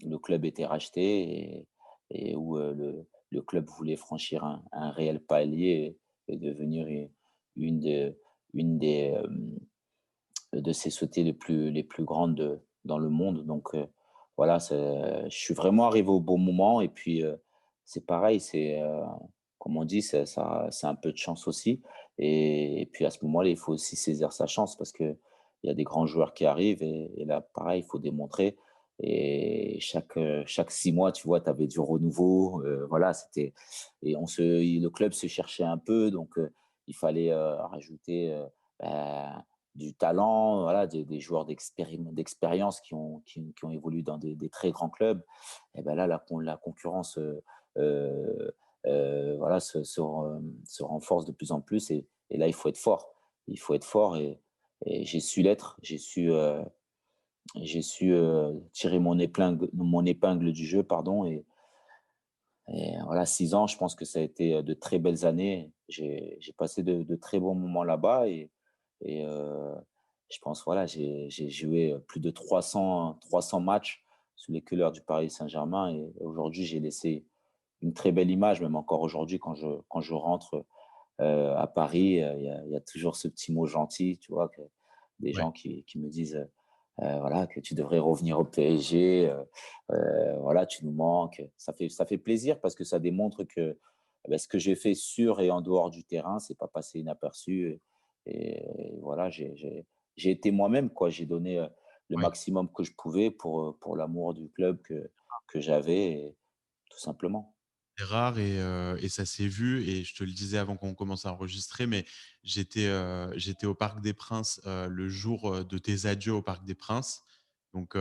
le club était racheté et où, le club voulait franchir un réel palier et devenir une de une des, de ces sociétés les plus grandes dans le monde donc voilà, je suis vraiment arrivé au bon moment et puis, c'est pareil, comme on dit, c'est un peu de chance aussi et puis à ce moment-là, il faut aussi saisir sa chance parce qu'il y a des grands joueurs qui arrivent et là, pareil, il faut démontrer et chaque 6 mois, tu vois, tu avais du renouveau, voilà, le club se cherchait un peu donc il fallait, rajouter, bah, du talent, voilà, des joueurs d'expérience qui ont évolué dans des très grands clubs et ben là, la concurrence, heu voilà, se renforce de plus en plus et là, il faut être fort. Il faut être fort et j'ai su l'être. J'ai su, tirer mon épingle du jeu, pardon et voilà, 6 ans, je pense que ça a été, de très belles années. J'ai passé de très bons moments là-bas et je pense, voilà, j'ai joué, plus de 300 matchs sous les couleurs du Paris Saint-Germain et aujourd'hui, j'ai laissé une très belle image, même encore aujourd'hui quand je rentre, à Paris, il y a toujours ce petit mot gentil, tu vois? Que des Ouais. gens qui me disent, voilà, que tu devrais revenir au PSG, voilà, tu nous manques. Ça fait plaisir parce que ça démontre que, bah, ce que j'ai fait sur et en dehors du terrain, c'est pas passé inaperçu et voilà, j'ai été moi-même, quoi. J'ai donné, le Ouais. maximum que je pouvais pour l'amour du club que j'avais et tout simplement. C'est rare et ça s'est vu et je te le disais avant qu'on commence à enregistrer, mais j'étais au Parc des Princes, le jour, de tes adieux au Parc des Princes, donc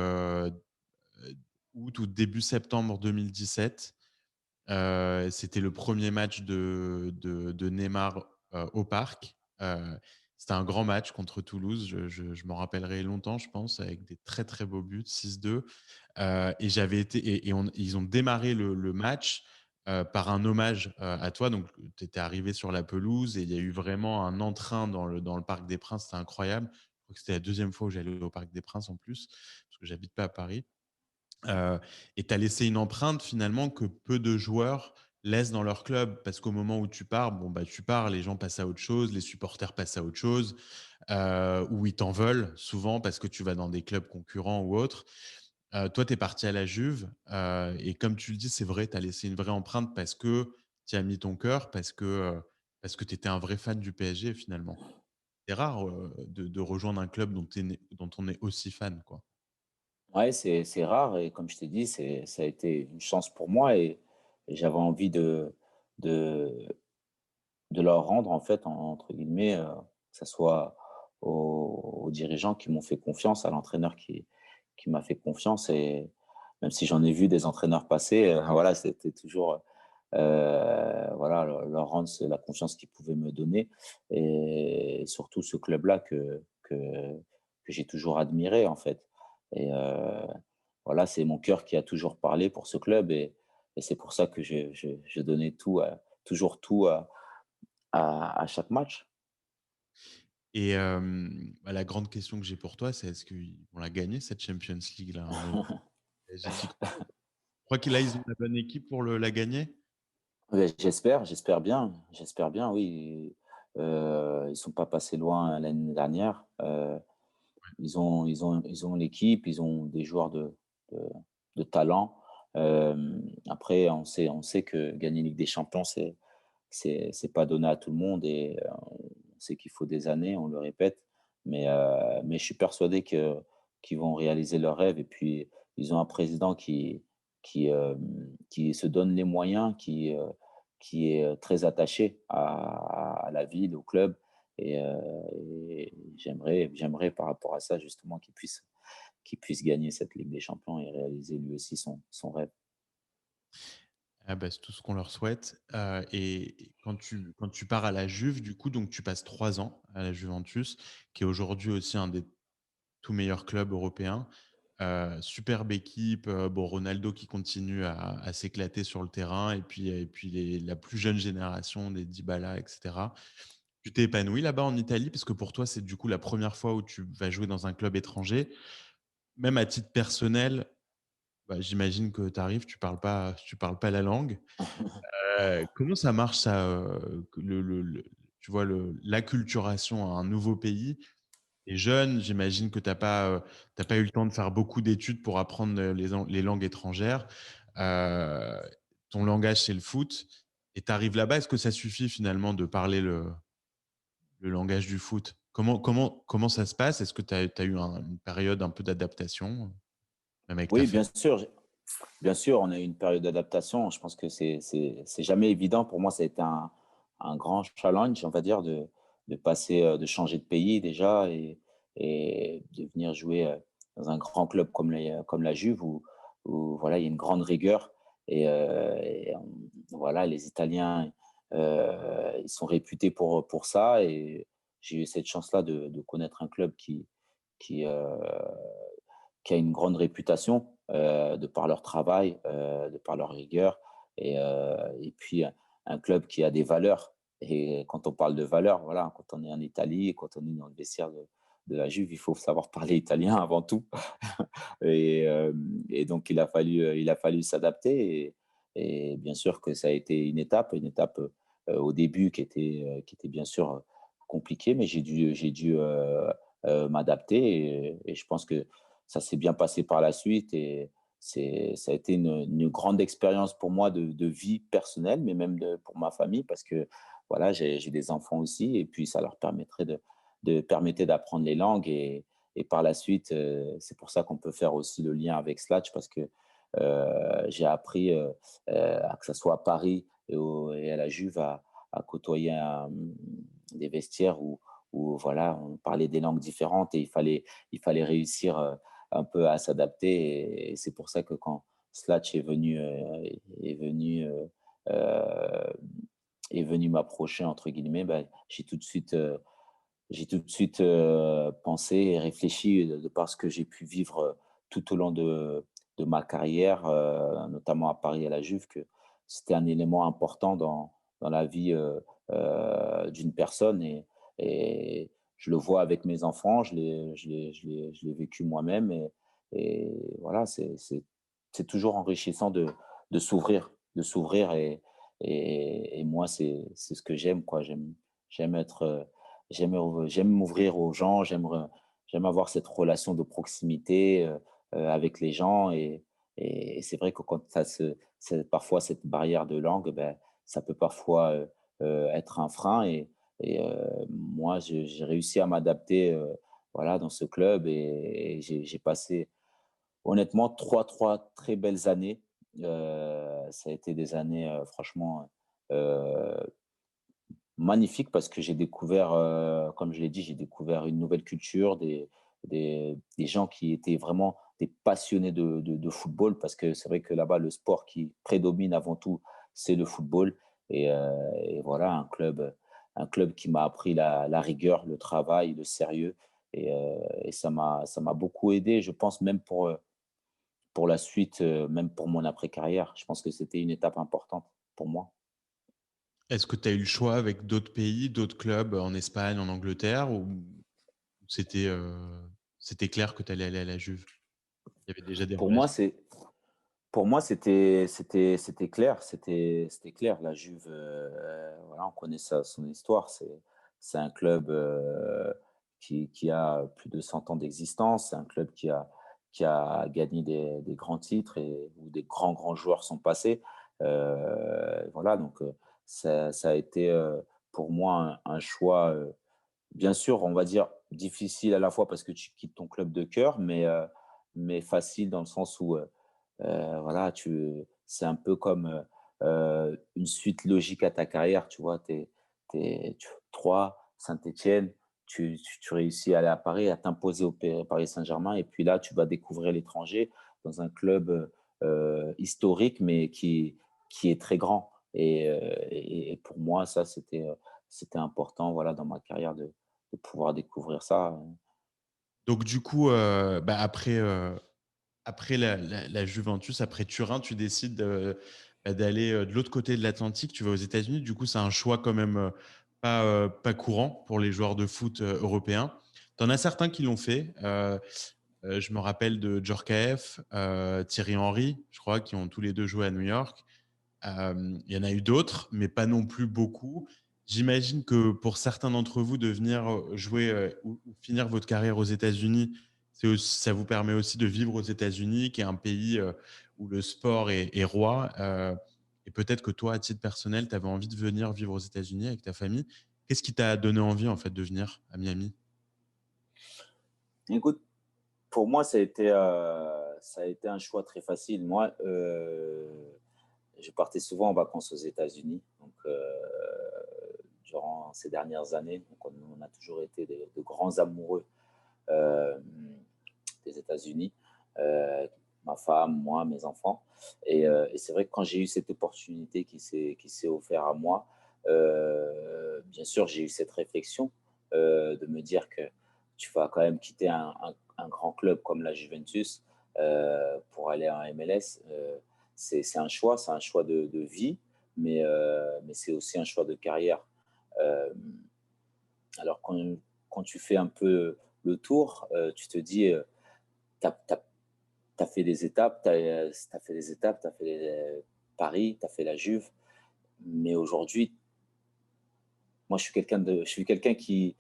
août ou début septembre 2017. C'était le premier match de Neymar, au parc. C'était un grand match contre Toulouse. Je m'en rappellerai longtemps, je pense, avec des très, très beaux buts, 6-2. Et j'avais été et ils ont démarré le match, par un hommage, à toi. Donc tu étais arrivé sur la pelouse et il y a eu vraiment un entrain dans le Parc des Princes, c'était incroyable. Je crois que c'était la deuxième fois où j'allais au Parc des Princes en plus, parce que j'habite pas à Paris. Heu et tu as laissé une empreinte finalement que peu de joueurs laissent dans leur club. Parce qu'au moment où tu pars, bon, bah, tu pars, les gens passent à autre chose, les supporters passent à autre chose, ou ils t'en veulent souvent parce que tu vas dans des clubs concurrents ou autres. Toi, tu es parti à la Juve, et comme tu le dis, c'est vrai, tu as laissé une vraie empreinte parce que tu y as mis ton cœur, parce que tu étais un vrai fan du PSG finalement. C'est rare, de rejoindre un club dont on est aussi fan, quoi. Ouais, c'est rare et comme je t'ai dit, ça a été une chance pour moi et j'avais envie de de leur rendre en fait, entre guillemets, que ça soit aux dirigeants qui m'ont fait confiance, à l'entraîneur qui m'a fait confiance et même si j'en ai vu des entraîneurs passer, voilà, c'était toujours, voilà, leur rendre la confiance qu'ils pouvaient me donner et surtout ce club-là que j'ai toujours admiré en fait et voilà, c'est mon cœur qui a toujours parlé pour ce club et c'est pour ça que je donnais tout, toujours tout à chaque match. Et bah, la grande question que j'ai pour toi, c'est est-ce qu'ils vont la gagner cette Champions League-là, à un moment? PSG, tu crois qu'ils là, ils ont la bonne équipe pour la gagner? Ouais, j'espère bien, oui. Ils sont pas passés loin l'année dernière. Ils ont l'équipe, ils ont des joueurs de de talent. Après, on sait que gagner Ligue des Champions, c'est pas donné à tout le monde et on sait qu'il faut des années, on le répète. Mais je suis persuadé qu'ils vont réaliser leurs rêves et puis ils ont un président qui se donne les moyens, qui est très attaché à la ville, au club et j'aimerais par rapport à ça justement qu'il puisse gagner cette Ligue des Champions et réaliser lui aussi son rêve. Ah bah, c'est tout ce qu'on leur souhaite, et quand tu pars à la Juve, du coup, donc tu passes 3 ans à la Juventus, qui est aujourd'hui aussi un des tout meilleurs clubs européens. Superbe équipe, bon, Ronaldo qui continue à s'éclater sur le terrain et puis la plus jeune génération des Dybala et cetera. Tu t'es épanoui là-bas en Italie? Parce que pour toi, c'est du coup la première fois où tu vas jouer dans un club étranger. Même à titre personnel, bah, j'imagine que tu arrives, tu parles pas la langue. Comment ça marche ça, que tu vois l'acculturation à un nouveau pays? Tu es jeune, j'imagine que tu pas eu le temps de faire beaucoup d'études pour apprendre, les langues étrangères. Heu, Ton langage, c'est le foot et tu arrives là-bas, est-ce que ça suffit finalement de parler le langage du foot? Comment ça se passe? Est-ce que tu as eu une période un peu d'adaptation, même avec ta Oui, famille? bien sûr, on a eu une période d'adaptation. Je pense que c'est jamais évident. Pour moi, ça a été un grand challenge, on va dire, de passer, de changer de pays déjà et de venir jouer, dans un grand club comme la Juve où voilà, il y a une grande rigueur et voilà, les Italiens, ils sont réputés pour ça et j'ai eu cette chance-là de connaître un club qui, qui a une grande réputation, de par leur travail, de par leur rigueur et puis un club qui a des valeurs et quand on parle de valeurs, voilà, quand on est en Italie, quand on est dans le vestiaire de la Juve, il faut savoir parler italien avant tout et donc il a fallu s'adapter et bien sûr que ça a été une étape, au début qui était bien sûr, compliquée, mais j'ai dû, m'adapter et je pense que ça s'est bien passé par la suite et ça a été une grande expérience pour moi de vie personnelle, mais même pour ma famille parce que voilà, j'ai des enfants aussi et puis ça leur permettait d'apprendre les langues et par la suite, c'est pour ça qu'on peut faire aussi le lien avec Slatch parce que j'ai appris, que ce soit à Paris et à la Juve, à côtoyer des vestiaires où voilà, on parlait des langues différentes et il fallait réussir un peu à s'adapter et c'est pour ça que quand Slatch euh, est venu m'approcher entre guillemets, bah, j'ai tout de suite pensé et réfléchi de par ce que j'ai pu vivre tout au long de ma carrière, notamment à Paris et à la Juve, que c'était un élément important dans la vie d'une personne et je le vois avec mes enfants, je l'ai vécu moi-même et voilà, c'est toujours enrichissant de s'ouvrir et moi, c'est ce que j'aime, quoi. J'aime être, j'aime m'ouvrir aux gens, j'aime avoir cette relation de proximité, avec les gens et c'est vrai que quand ça parfois cette barrière de langue, ben, ça peut parfois, être un frein moi j'ai réussi à m'adapter, voilà, dans ce club et j'ai passé honnêtement trois très belles années. Ça a été des années, franchement, heu, magnifiques parce que j'ai découvert, comme je l'ai dit, j'ai découvert une nouvelle culture, des gens qui étaient vraiment des passionnés de football parce que c'est vrai que là-bas, le sport qui prédomine avant tout, c'est le football et voilà un club qui m'a appris la rigueur, le travail, le sérieux et ça m'a beaucoup aidé, je pense même pour la suite, même pour mon après-carrière. Je pense que c'était une étape importante pour moi. Est-ce que tu as eu le choix avec d'autres pays, d'autres clubs en Espagne, en Angleterre ou c'était, c'était clair que tu allais aller à la Juve? Il y avait déjà des Pour moi, relations? c'est pour moi, c'était clair, c'était clair. La Juve, voilà, on connaît son histoire. C'est un club, qui a plus de 100 ans d'existence. C'est un club qui a gagné des grands titres et où des grands joueurs sont passés. Voilà, donc ça a été, pour moi un choix, bien sûr, on va dire difficile à la fois parce que tu quittes ton club de cœur, mais facile dans le sens où, voilà, c'est un peu comme, une suite logique à ta carrière, tu vois? Tu Troyes, Saint-Étienne, tu réussis à aller à Paris, à t'imposer au Paris Saint-Germain et puis là, tu vas découvrir l'étranger dans un club, historique, mais qui est très grand et pour moi, ça, c'était important, voilà, dans ma carrière de pouvoir découvrir ça. Donc du coup, bah, après la Juventus, après Turin, tu décides, bah, d'aller, de l'autre côté de l'Atlantique, tu vas aux États-Unis. Du coup, c'est un choix quand même, pas courant pour les joueurs de foot, européens. Tu en as certains qui l'ont fait, je me rappelle de Djorkaeff, Thierry Henry, je crois, qui ont tous les 2 joué à New York. Il y en a eu d'autres, mais pas non plus beaucoup. J'imagine que pour certains d'entre vous, de venir jouer ou finir votre carrière aux États-Unis, ça vous permet aussi de vivre aux États-Unis, qui est un pays où le sport est roi. Et peut-être que toi, à titre personnel, tu avais envie de venir vivre aux États-Unis avec ta famille. Qu'est-ce qui t'a donné envie en fait de venir à Miami? Écoute, pour moi, ça a été un choix très facile. Moi, je partais souvent en vacances aux États-Unis, donc durant ces dernières années, donc on a toujours été de grands amoureux, hem, des États-Unis, heu, ma femme, moi, mes enfants et c'est vrai que quand j'ai eu cette opportunité qui s'est offert à moi, bien sûr, j'ai eu cette réflexion, de me dire que tu vas quand même quitter un grand club comme la Juventus, pour aller en MLS, c'est un choix, c'est un choix de vie, mais c'est aussi un choix de carrière. Hem, alors quand tu fais un peu le tour, tu te dis, tu as fait des étapes, tu as fait, Paris, tu as fait la Juve, mais aujourd'hui, moi, je suis quelqu'un qui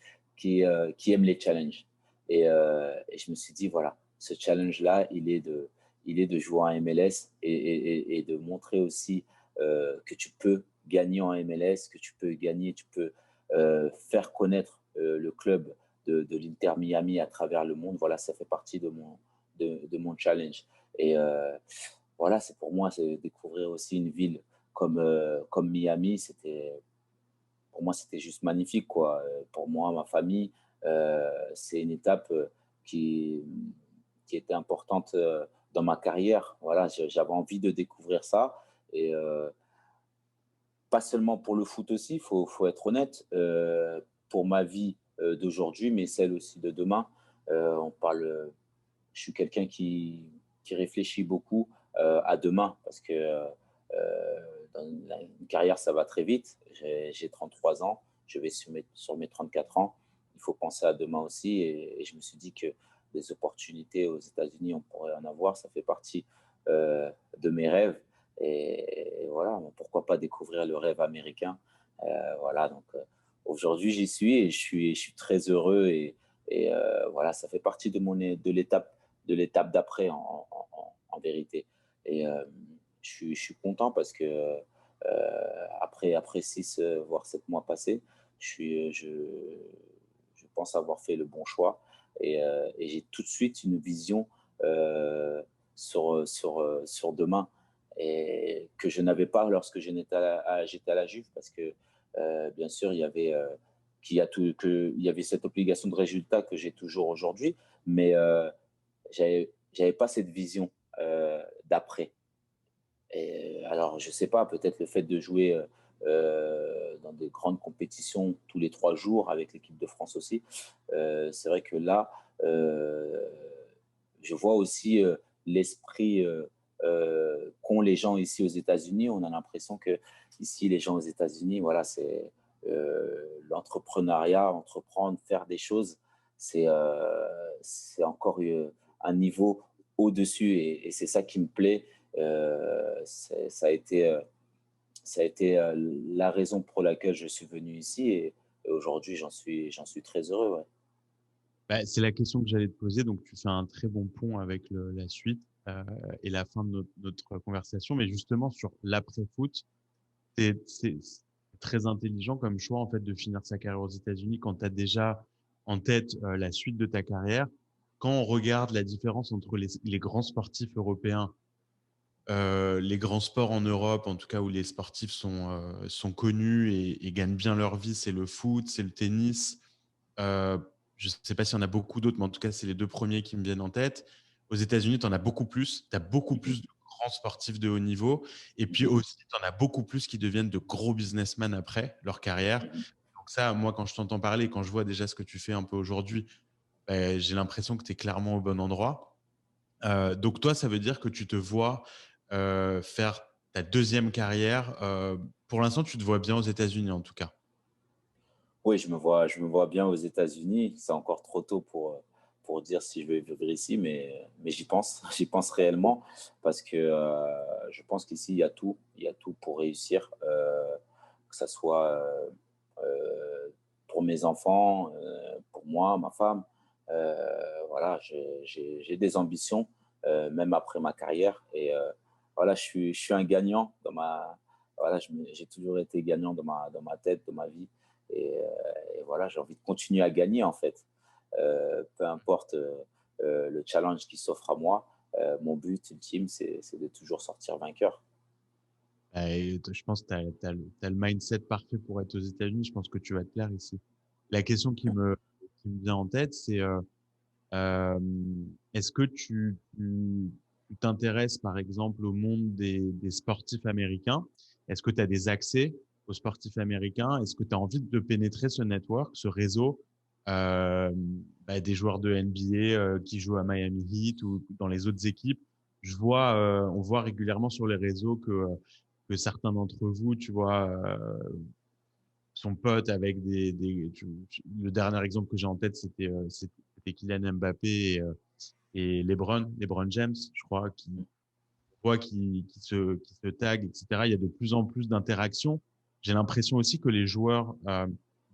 aime les challenges et je me suis dit: «Voilà, ce challenge-là, il est de jouer en MLS et de montrer aussi, que tu peux gagner en MLS, que tu peux gagner, tu peux, faire connaître, le club de l'Inter Miami à travers le monde». Voilà, ça fait partie de mon challenge et voilà, c'est pour moi, c'est découvrir aussi une ville comme Miami, pour moi, c'était juste magnifique, quoi. Pour moi, ma famille, c'est une étape, qui, qui était importante, dans ma carrière. Voilà, j'avais envie de découvrir ça et pas seulement pour le foot aussi, il faut être honnête, pour ma vie, d'aujourd'hui, mais celle aussi de demain. On parle, je suis quelqu'un qui réfléchit beaucoup, à demain parce que, dans une carrière, ça va très vite. J'ai 33 ans, je vais sur mes 34 ans. Il faut penser à demain aussi et je me suis dit que les opportunités aux États-Unis, on pourrait en avoir. Ça fait partie, de mes rêves et voilà, pourquoi pas découvrir le rêve américain. Voilà, donc aujourd'hui, j'y suis et je suis très heureux et voilà, ça fait partie de l'étape de l'étape d'après en vérité. Et je suis content parce que après 6, voire 7 mois passés, je, suis, je pense avoir fait le bon choix et j'ai tout de suite une vision euh, sur demain et que je n'avais pas lorsque j'étais à la Juve parce que bien sûr il y avait cette obligation de résultat que j'ai toujours aujourd'hui, mais j'avais pas cette vision d'après. Et alors, je sais pas, peut-être le fait de jouer dans des grandes compétitions tous les 3 jours avec l'équipe de France aussi, c'est vrai que là, euh, je vois aussi l'esprit qu'ont les gens ici aux États-Unis. On a l'impression que ici, les gens aux États-Unis, voilà, c'est l'entrepreneuriat, entreprendre, faire des choses, c'est encore un niveau au-dessus et c'est ça qui me plaît. Ça a été la raison pour laquelle je suis venu ici et aujourd'hui, j'en suis très heureux. Ouais. Bah, c'est la question que j'allais te poser, donc tu fais un très bon pont avec la suite et la fin de notre conversation. Mais justement, sur l'après-foot, c'est très intelligent comme choix en fait de finir sa carrière aux États-Unis quand tu as déjà en tête la suite de ta carrière. Quand on regarde la différence entre les grands sportifs européens, les grands sports en Europe, en tout cas où les sportifs sont connus et gagnent bien leur vie, c'est le foot, c'est le tennis. Euh, je ne sais pas s'il y en a beaucoup d'autres, mais en tout cas, c'est les deux premiers qui me viennent en tête. Aux États-Unis, tu en as beaucoup plus. Tu as beaucoup plus de grands sportifs de haut niveau. Et puis aussi, tu en as beaucoup plus qui deviennent de gros businessmen après leur carrière. Donc ça, moi, quand je t'entends parler, quand je vois déjà ce que tu fais un peu aujourd'hui, ben, j'ai l'impression que tu es clairement au bon endroit. Donc toi, ça veut dire que tu te vois faire ta deuxième carrière. Pour l'instant, tu te vois bien aux États-Unis, en tout cas. Oui, je me vois bien aux États-Unis. C'est encore trop tôt pour dire si je vais vivre ici, mais j'y pense. J'y pense réellement parce que je pense qu'ici, il y a tout pour réussir, que ce soit pour mes enfants, pour moi, ma femme. Voilà, j'ai des ambitions, même après ma carrière. Et voilà, je suis un gagnant voilà, j'ai toujours été gagnant dans ma tête, dans ma vie. Et, et voilà, j'ai envie de continuer à gagner en fait. Peu importe le challenge qui s'offre à moi, mon but ultime, c'est de toujours sortir vainqueur. Et je pense que tu as le mindset parfait pour être aux États-Unis. Je pense que tu vas te plaire ici. La question qui me vient en tête, c'est euh, est-ce que tu t'intéresses par exemple au monde des sportifs américains? Est-ce que tu as des accès aux sportifs américains? Est-ce que tu as envie de pénétrer ce network, ce réseau des joueurs de NBA qui jouent à Miami Heat ou dans les autres équipes? On voit régulièrement sur les réseaux que certains d'entre vous, tu vois, sont potes avec le dernier exemple que j'ai en tête, c'était Kylian Mbappé et LeBron James, je crois, qui se taguent, etc. Il y a de plus en plus d'interactions. J'ai l'impression aussi que les joueurs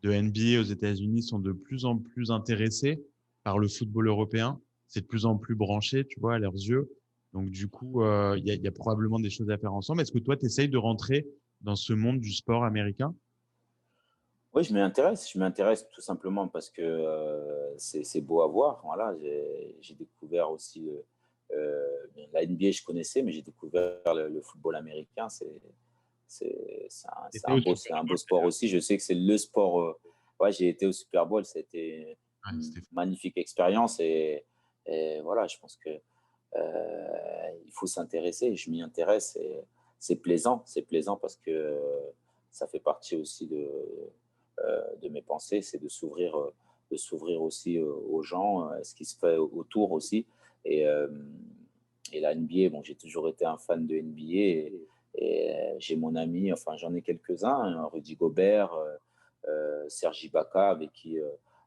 de NBA aux États-Unis sont de plus en plus intéressés par le football européen. C'est de plus en plus branché, tu vois, à leurs yeux. Donc, du coup, il y a probablement des choses à faire ensemble. Est-ce que toi, tu essayes de rentrer dans ce monde du sport américain? Oui, je m'y intéresse tout simplement parce que c'est beau à voir. Voilà, j'ai découvert aussi la NBA, je connaissais, mais j'ai découvert le football américain. C'était au C'est Super un beau Bowl sport d'ailleurs. aussi. Je sais que c'est le sport. Ouais, j'ai été au Super Bowl, c'était Ouais, une c'était fou. magnifique expérience et voilà, je pense que il faut s'intéresser. Je m'y intéresse et c'est plaisant parce que ça fait partie aussi de mes pensées, c'est de s'ouvrir aussi aux gens, à ce qui se fait autour aussi. Et, euh, et la NBA, bon, j'ai toujours été un fan de NBA et j'ai mon ami, enfin j'en ai quelques-uns, hein, Rudy Gobert, Sergi Ibaka,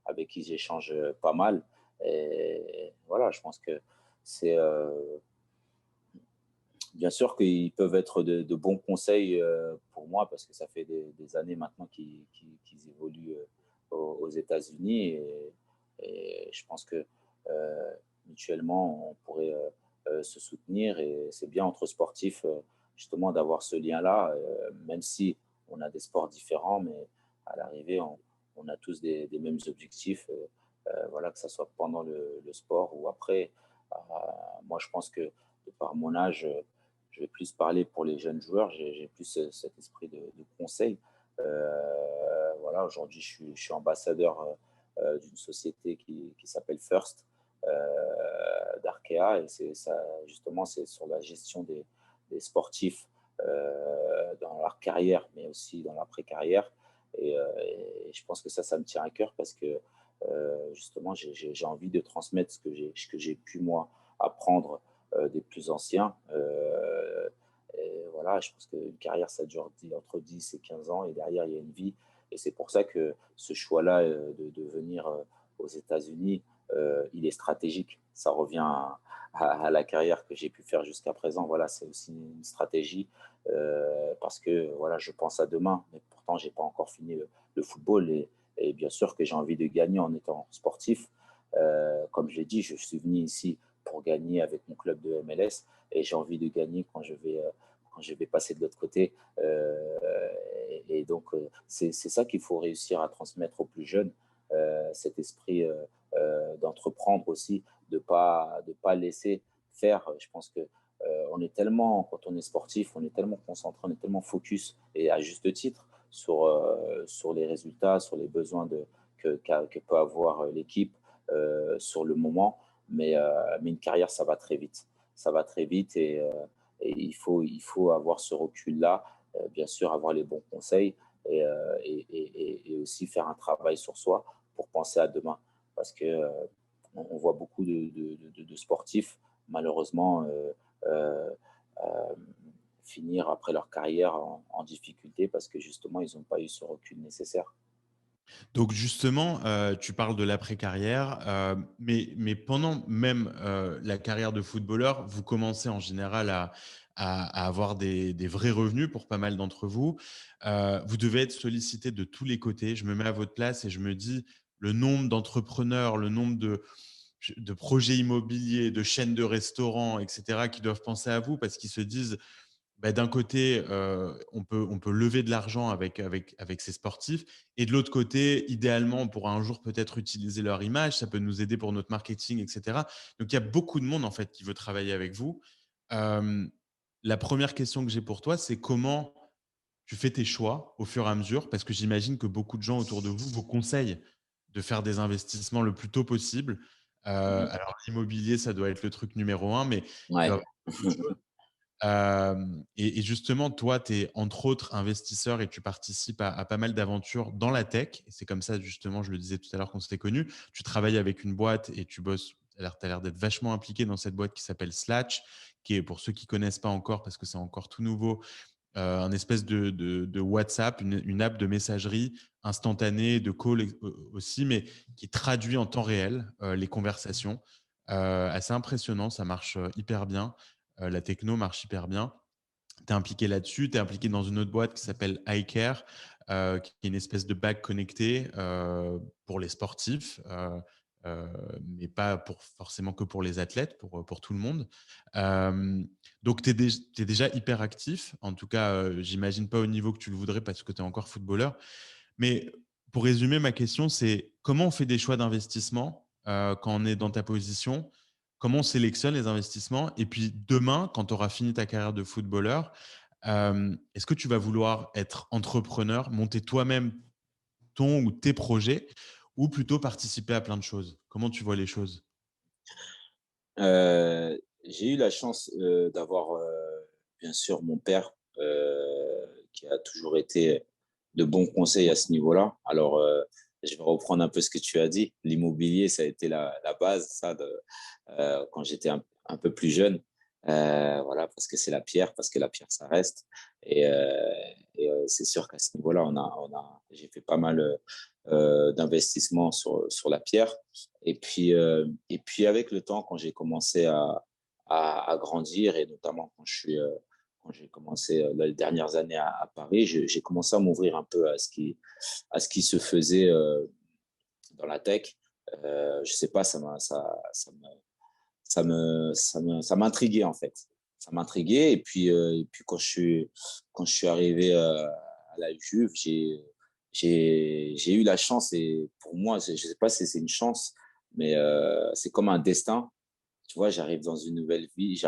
avec qui j'échange pas mal. Et voilà, je pense que c'est bien sûr qu'ils peuvent être de bons conseils pour moi parce que ça fait des années maintenant qu'ils évoluent aux États-Unis et je pense que mutuellement, on pourrait se soutenir. Et c'est bien entre sportifs, justement, d'avoir ce lien-là, même si on a des sports différents, mais à l'arrivée, on a tous des mêmes objectifs, voilà, que ce soit pendant le sport ou après. Euh, Moi, je pense que de par mon âge, je vais plus parler pour les jeunes joueurs, j'ai plus cet esprit de conseil. Voilà, aujourd'hui, je suis ambassadeur d'une société qui s'appelle First, d'Arkea, et c'est ça, justement, c'est sur la gestion des sportifs dans leur carrière, mais aussi dans l'après-carrière. Et je pense que ça me tient à cœur parce que justement, j'ai envie de transmettre ce que j'ai pu, moi, apprendre des plus anciens. Et voilà, je pense qu'une carrière, ça dure entre 10 et 15 ans, et derrière, il y a une vie. Et c'est pour ça que ce choix-là de venir aux États-Unis, il est stratégique. Ça revient à la carrière que j'ai pu faire jusqu'à présent. Voilà, c'est aussi une stratégie parce que voilà, je pense à demain, mais pourtant, je n'ai pas encore fini le football. Et bien sûr que j'ai envie de gagner en étant sportif. Comme je l'ai dit, je suis venu ici pour gagner avec mon club de MLS, et j'ai envie de gagner quand je vais passer de l'autre côté. Et donc, c'est ça qu'il faut réussir à transmettre aux plus jeunes, cet esprit d'entreprendre aussi, de pas laisser faire. Je pense que on est tellement, quand on est sportif, on est tellement concentré, on est tellement focus, et à juste titre, sur les résultats, sur les besoins que peut avoir l'équipe sur le moment. Mais une carrière, ça va très vite. Ça va très vite, et il faut avoir ce recul-là, bien sûr, avoir les bons conseils, et aussi faire un travail sur soi pour penser à demain. Parce que on voit beaucoup de sportifs, malheureusement, euh, euh, finir après leur carrière en difficulté parce que justement, ils n'ont pas eu ce recul nécessaire. Donc justement, tu parles de l'après-carrière, mais pendant même la carrière de footballeur, vous commencez en général à avoir des vrais revenus pour pas mal d'entre vous. Vous devez être sollicité de tous les côtés. Je me mets à votre place et je me dis le nombre d'entrepreneurs, le nombre de projets immobiliers, de chaînes de restaurants, etc., qui doivent penser à vous parce qu'ils se disent bah, d'un côté, on peut lever de l'argent avec ces sportifs. Et de l'autre côté, idéalement, on pourra un jour peut-être utiliser leur image. Ça peut nous aider pour notre marketing, etc. Donc, il y a beaucoup de monde en fait qui veut travailler avec vous. Euh, la première question que j'ai pour toi, c'est comment tu fais tes choix au fur et à mesure, parce que j'imagine que beaucoup de gens autour de vous vous conseillent de faire des investissements le plus tôt possible. Mhm. Alors, l'immobilier, ça doit être le truc numéro un, mais il doit y Ouais. avoir beaucoup de choses. Et justement, toi, tu es entre autres investisseur et tu participes à pas mal d'aventures dans la tech. Et c'est comme ça, justement, je le disais tout à l'heure qu'on s'était connus. Tu travailles avec une boîte et tu bosses. Tu as l'air d'être vachement impliqué dans cette boîte qui s'appelle Slatch, qui est, pour ceux qui ne connaissent pas encore, parce que c'est encore tout nouveau, un espèce de WhatsApp, une app de messagerie instantanée, de call aussi, mais qui traduit en temps réel les conversations. Assez impressionnant, ça marche hyper bien. La techno marche hyper bien. Tu es impliqué là-dessus, tu es impliqué dans une autre boîte qui s'appelle iCare, qui est une espèce de bague connectée pour les sportifs, euh, mais pas pour, forcément que pour les athlètes, pour tout le monde. Euh, donc, tu es, déjà hyper actif. En tout cas, j'imagine pas au niveau que tu le voudrais parce que tu es encore footballeur. Mais pour résumer, ma question, c'est comment on fait des choix d'investissement quand on est dans ta position? Comment on sélectionne les investissements? Et puis demain, quand tu auras fini ta carrière de footballeur, est-ce que tu vas vouloir être entrepreneur, monter toi-même ton ou tes projets, ou plutôt participer à plein de choses? Comment tu vois les choses? J'ai eu la chance d'avoir, bien sûr, mon père qui a toujours été de bons conseils à ce niveau-là. Alors, je vais reprendre un peu ce que tu as dit. L'immobilier, ça a été la base, ça, quand j'étais un peu plus jeune. Voilà, parce que c'est la pierre, parce que la pierre, ça reste. Et, c'est sûr qu'à ce niveau-là, j'ai fait pas mal d'investissements sur la pierre. Et puis avec le temps, quand j'ai commencé à grandir, et notamment quand j'ai commencé les dernières années à Paris, j'ai commencé à m'ouvrir un peu à ce qui se faisait dans la tech. Je sais pas, ça m'a ça m'intriguait en fait. Ça m'intriguait et puis quand je suis arrivé à la Juve, j'ai eu la chance et pour moi, je sais pas si c'est une chance, mais c'est comme un destin. Tu vois, j'arrive dans une nouvelle ville,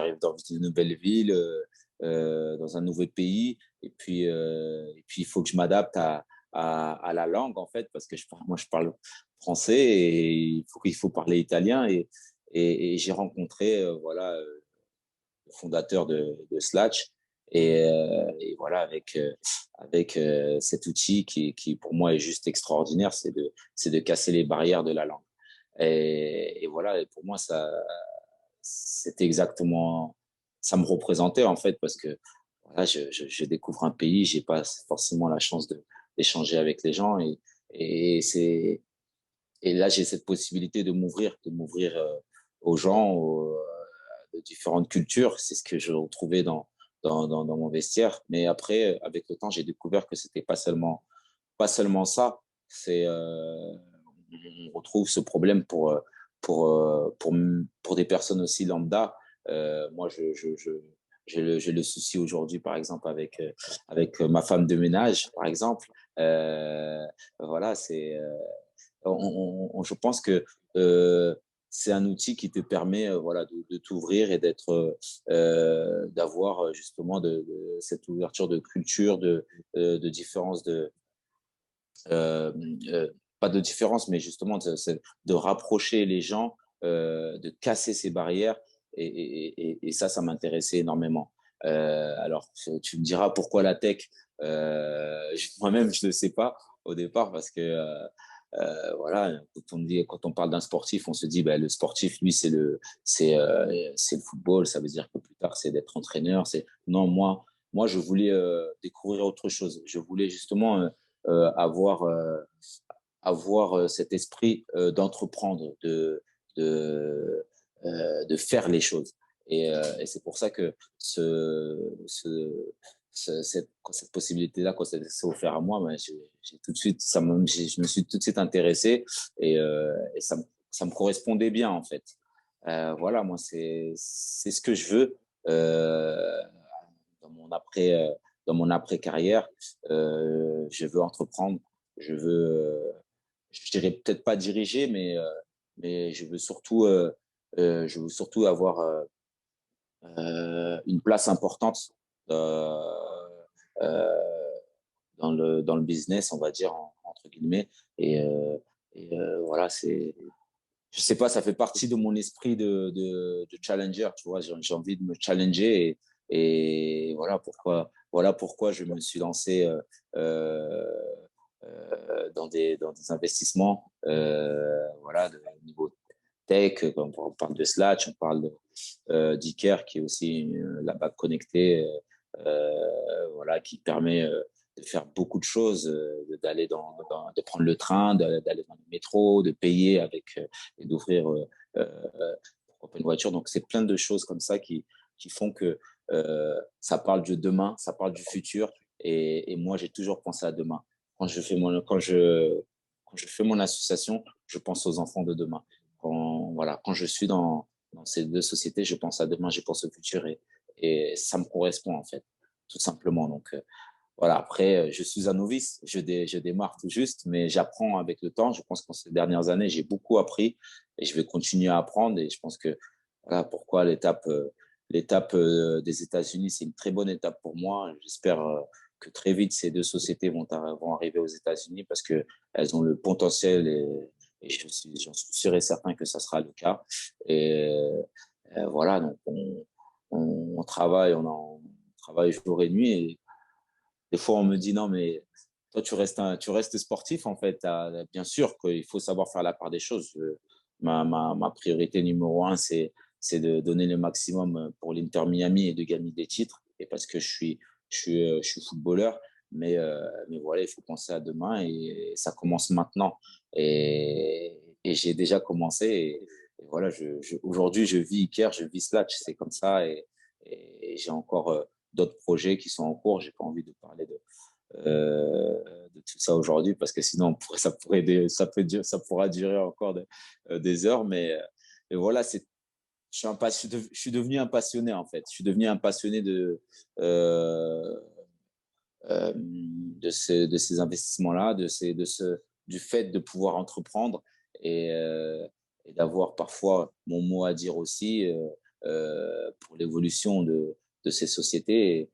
dans un nouveau pays, et puis il faut que je m'adapte à la langue en fait, parce que moi je parle français et il faut parler italien et j'ai rencontré voilà le fondateur de Slatch et voilà avec cet outil qui pour moi est juste extraordinaire, c'est de casser les barrières de la langue. Et voilà, et pour moi, c'était exactement, ça me représentait en fait, parce que voilà, je découvre un pays, j'ai pas forcément la chance d'échanger avec les gens et et là j'ai cette possibilité de m'ouvrir aux gens, de différentes cultures. C'est ce que je retrouvais dans mon vestiaire. Mais après, avec le temps, j'ai découvert que c'était pas seulement ça. C'est on retrouve ce problème pour des personnes aussi lambda. Moi, j'ai le souci aujourd'hui, par exemple, avec ma femme de ménage, par exemple. Euh, voilà, je pense que euh, c'est un outil qui te permet voilà, de t'ouvrir et d'avoir justement cette ouverture de culture, de différence euh, euh, pas de différence, mais justement de rapprocher les gens, de casser ces barrières. Et ça m'intéressait énormément. Alors, tu me diras pourquoi la tech. Moi-même, je ne sais pas au départ parce que voilà, quand on parle d'un sportif, on se dit bah, le sportif, lui, c'est le football. Ça veut dire que plus tard, c'est d'être entraîneur. Non, moi, je voulais découvrir autre chose. Je voulais justement euh, avoir, euh, avoir cet esprit d'entreprendre, de faire les choses. Et c'est pour ça que cette possibilité-là, quand ça s'est offert à moi, ben, j'ai tout de suite, je me suis tout de suite intéressé et ça me correspondait bien en fait. Voilà, moi c'est ce que je veux dans mon après dans mon après carrière. Je veux entreprendre, je veux, je dirais peut-être pas diriger, mais je veux surtout avoir une place importante euh, euh, dans le business, on va dire, entre guillemets. Et, euh, voilà, je sais pas, ça fait partie de mon esprit de challenger, tu vois, j'ai envie de me challenger voilà pourquoi je me suis lancé dans des investissements, voilà, de niveau tech, on parle de Slatch, on parle d'Iker qui est aussi la bague connectée, voilà, qui permet de faire beaucoup de choses, de prendre le train, d'aller dans le métro, de payer et d'ouvrir pourquoi pas une voiture. Donc c'est plein de choses comme ça qui font que ça parle de demain, ça parle du futur. Et moi, j'ai toujours pensé à demain. Quand je fais mon association, je pense aux enfants de demain. Voilà, quand je suis dans ces deux sociétés, je pense à demain, je pense au futur et ça me correspond en fait, tout simplement. Donc voilà, après, je suis un novice, je démarre tout juste, mais j'apprends avec le temps. Je pense qu'en ces dernières années, j'ai beaucoup appris et je vais continuer à apprendre. Et je pense que voilà pourquoi l'étape des États-Unis, c'est une très bonne étape pour moi. J'espère que très vite, ces deux sociétés vont arriver aux États-Unis parce qu'elles ont le potentiel et j'en suis sûr et certain que ça sera le cas. Et voilà, donc on travaille, on travaille jour et nuit. Et des fois, on me dit non, mais toi, tu restes sportif en fait. Bien sûr qu'il faut savoir faire la part des choses. Ma priorité numéro un, c'est de donner le maximum pour l'Inter Miami et de gagner des titres. Et parce que je suis footballeur, mais voilà, il faut penser à demain et ça commence maintenant. Et j'ai déjà commencé. Et voilà, aujourd'hui, je vis Iker, je vis Slatch, c'est comme ça. Et j'ai encore d'autres projets qui sont en cours. J'ai pas envie de parler de tout ça aujourd'hui parce que sinon ça pourra durer encore des heures. Mais voilà, je suis devenu un passionné, en fait. Je suis devenu un passionné euh, de ces investissements-là, du fait de pouvoir entreprendre et, euh, et d'avoir parfois mon mot à dire aussi pour l'évolution de ces sociétés. Et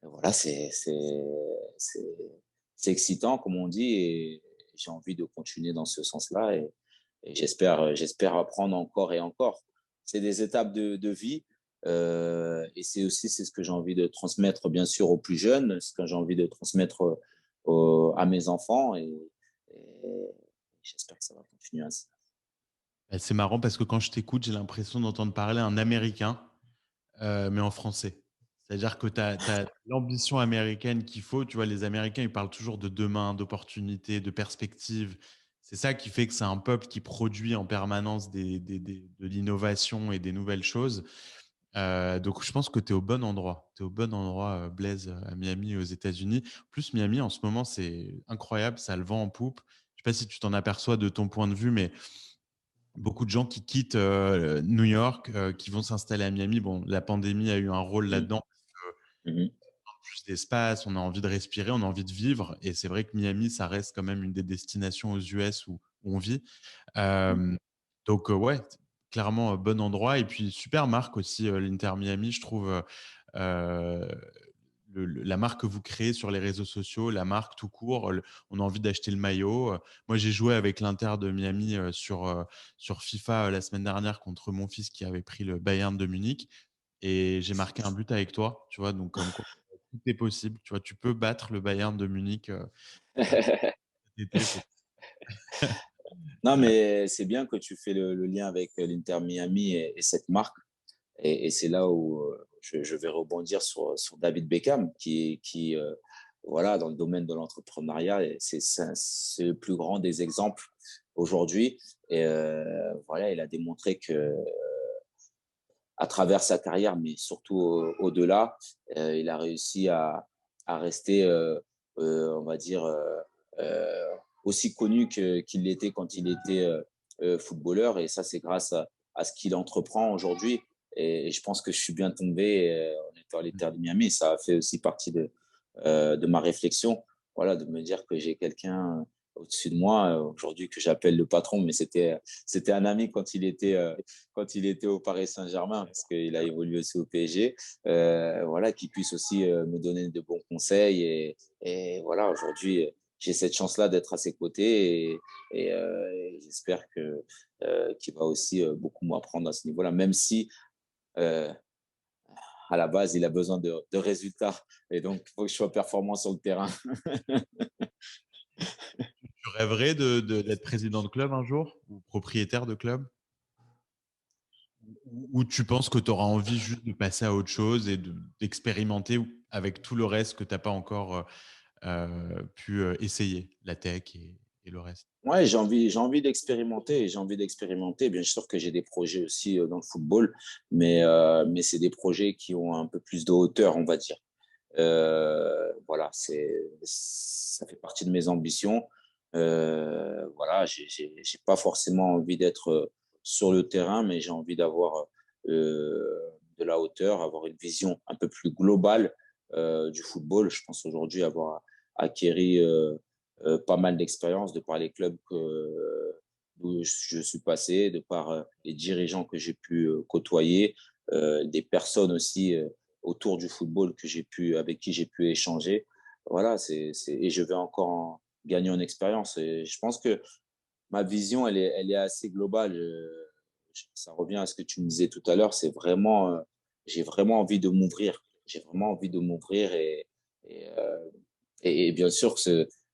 voilà, c'est, c'est excitant, comme on dit, et j'ai envie de continuer dans ce sens-là et j'espère apprendre encore et encore. C'est des étapes de vie et c'est ce que j'ai envie de transmettre, bien sûr, aux plus jeunes, ce que j'ai envie de transmettre à mes enfants et j'espère que ça va continuer ainsi. Bah, c'est marrant parce que quand je t'écoute, j'ai l'impression d'entendre parler un Américain, mais en français. C'est-à-dire que tu as l'ambition américaine qu'il faut. Tu vois, les Américains, ils parlent toujours de demain, d'opportunités, de perspectives. C'est ça qui fait que c'est un peuple qui produit en permanence de l'innovation et des nouvelles choses. Donc, je pense que tu es au bon endroit. Tu es au bon endroit, Blaise, à Miami, aux États-Unis. En plus, Miami, en ce moment, c'est incroyable. Ça a le vent en poupe. Je ne sais pas si tu t'en aperçois de ton point de vue, mais beaucoup de gens qui quittent New York, qui vont s'installer à Miami. Bon, la pandémie a eu un rôle Mhm. là-dedans. Mhm. Plus d'espace, on a envie de respirer, on a envie de vivre. Et c'est vrai que Miami, ça reste quand même une des destinations aux US où on vit. Mhm. Euh, donc, ouais, clairement, bon endroit. Et puis, super marque aussi, l'Inter Miami, je trouve. Euh, la marque que vous créez sur les réseaux sociaux, la marque tout court, on a envie d'acheter le maillot. Moi, j'ai joué avec l'Inter de Miami sur FIFA la semaine dernière contre mon fils qui avait pris le Bayern de Munich et j'ai marqué un but avec toi, tu vois, donc comme quoi tout est possible, tu vois, tu peux battre le Bayern de Munich euh, cet été. Non, mais c'est bien que tu fais le lien avec l'Inter Miami et cette marque. Et c'est là où je vais rebondir sur David Beckham, voilà, dans le domaine de l'entrepreneuriat, c'est le plus grand des exemples aujourd'hui. Et voilà, il a démontré que à travers sa carrière, mais surtout au-delà, il a réussi à rester, on va dire, euh, aussi connu qu'il l'était quand il était footballeur. Et ça, c'est grâce à ce qu'il entreprend aujourd'hui. Et je pense que je suis bien tombé en étant à l'Inter de Miami. Ça a fait aussi partie de ma réflexion, voilà, de me dire que j'ai quelqu'un au-dessus de moi aujourd'hui que j'appelle le patron, mais c'était un ami quand il était au Paris Saint-Germain, parce qu'il a évolué aussi au PSG, voilà, qui puisse aussi me donner de bons conseils. Et voilà, aujourd'hui, j'ai cette chance-là d'être à ses côtés et j'espère qu'il va aussi beaucoup m'apprendre à ce niveau-là, même si euh, à la base, il a besoin de résultats. Et donc, il faut que je sois performant sur le terrain. Tu rêverais d'être président de club un jour ou propriétaire de club? Ou tu penses que tu auras envie juste de passer à autre chose et d'expérimenter avec tout le reste que tu n'as pas encore pu essayer, la tech et le reste? Ouais, j'ai envie d'expérimenter. J'ai envie d'expérimenter. Bien sûr que j'ai des projets aussi dans le football, mais c'est des projets qui ont un peu plus de hauteur, on va dire. Voilà, ça fait partie de mes ambitions. Voilà, j'ai pas forcément envie d'être sur le terrain, mais j'ai envie d'avoir de la hauteur, avoir une vision un peu plus globale du football. Je pense aujourd'hui avoir acquéri pas mal d'expérience de par les clubs où je suis passé, de par les dirigeants que j'ai pu côtoyer, des personnes aussi autour du football avec qui j'ai pu échanger. Voilà, et je vais encore gagner en expérience. Et je pense que ma vision, elle est assez globale. Ça revient à ce que tu me disais tout à l'heure. J'ai vraiment envie de m'ouvrir. J'ai vraiment envie de m'ouvrir et, euh, et bien sûr,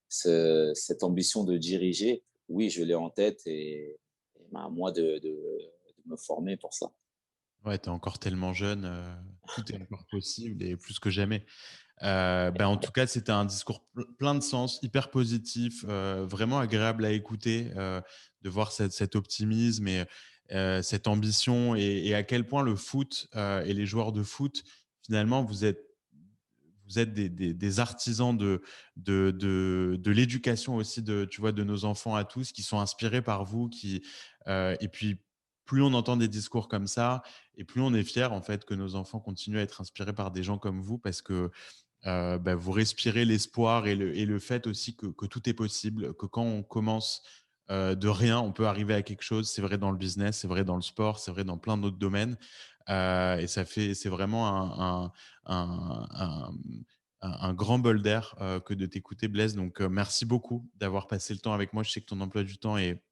cette ambition de diriger, oui, je l'ai en tête et ben, à moi de me former pour ça. Ouais, tu es encore tellement jeune, tout est encore possible et plus que jamais. Ben, en tout cas, c'était un discours plein de sens, hyper positif, vraiment agréable à écouter, de voir cet optimisme et cette ambition et à quel point le foot et les joueurs de foot, finalement, vous êtes des artisans de l'éducation aussi tu vois, de nos enfants à tous qui sont inspirés par vous, et puis plus on entend des discours comme ça et plus on est fier en fait que nos enfants continuent à être inspirés par des gens comme vous parce que vous respirez l'espoir et le fait aussi que tout est possible, que quand on commence de rien, on peut arriver à quelque chose. C'est vrai dans le business, c'est vrai dans le sport, c'est vrai dans plein d'autres domaines. Et c'est vraiment un grand bol d'air que de t'écouter, Blaise. Donc, merci beaucoup d'avoir passé le temps avec moi. Je sais que ton emploi du temps est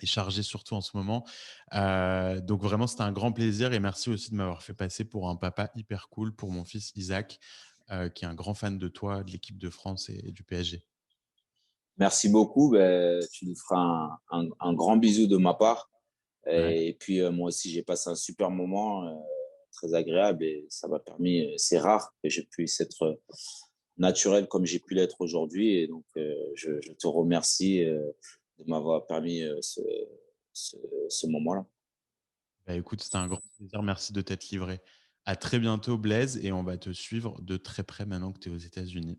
chargé surtout en ce moment. Donc vraiment, c'était un grand plaisir et merci aussi de m'avoir fait passer pour un papa hyper cool pour mon fils Isaac, qui est un grand fan de toi, de l'équipe de France et du PSG. Merci beaucoup. Ben, tu nous feras un grand bisou de ma part. Ouais. Et puis, moi aussi, j'ai passé un super moment, très agréable et ça m'a permis, c'est rare que je puisse être naturel comme j'ai pu l'être aujourd'hui. Et donc, je te remercie de m'avoir permis ce, ce moment-là. Bah, écoute, c'était un grand plaisir. Merci de t'être livré. À très bientôt, Blaise, et on va te suivre de très près maintenant que tu es aux États-Unis.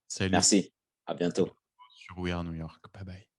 Salut Merci. À bientôt. sur We Are New York. Bye bye.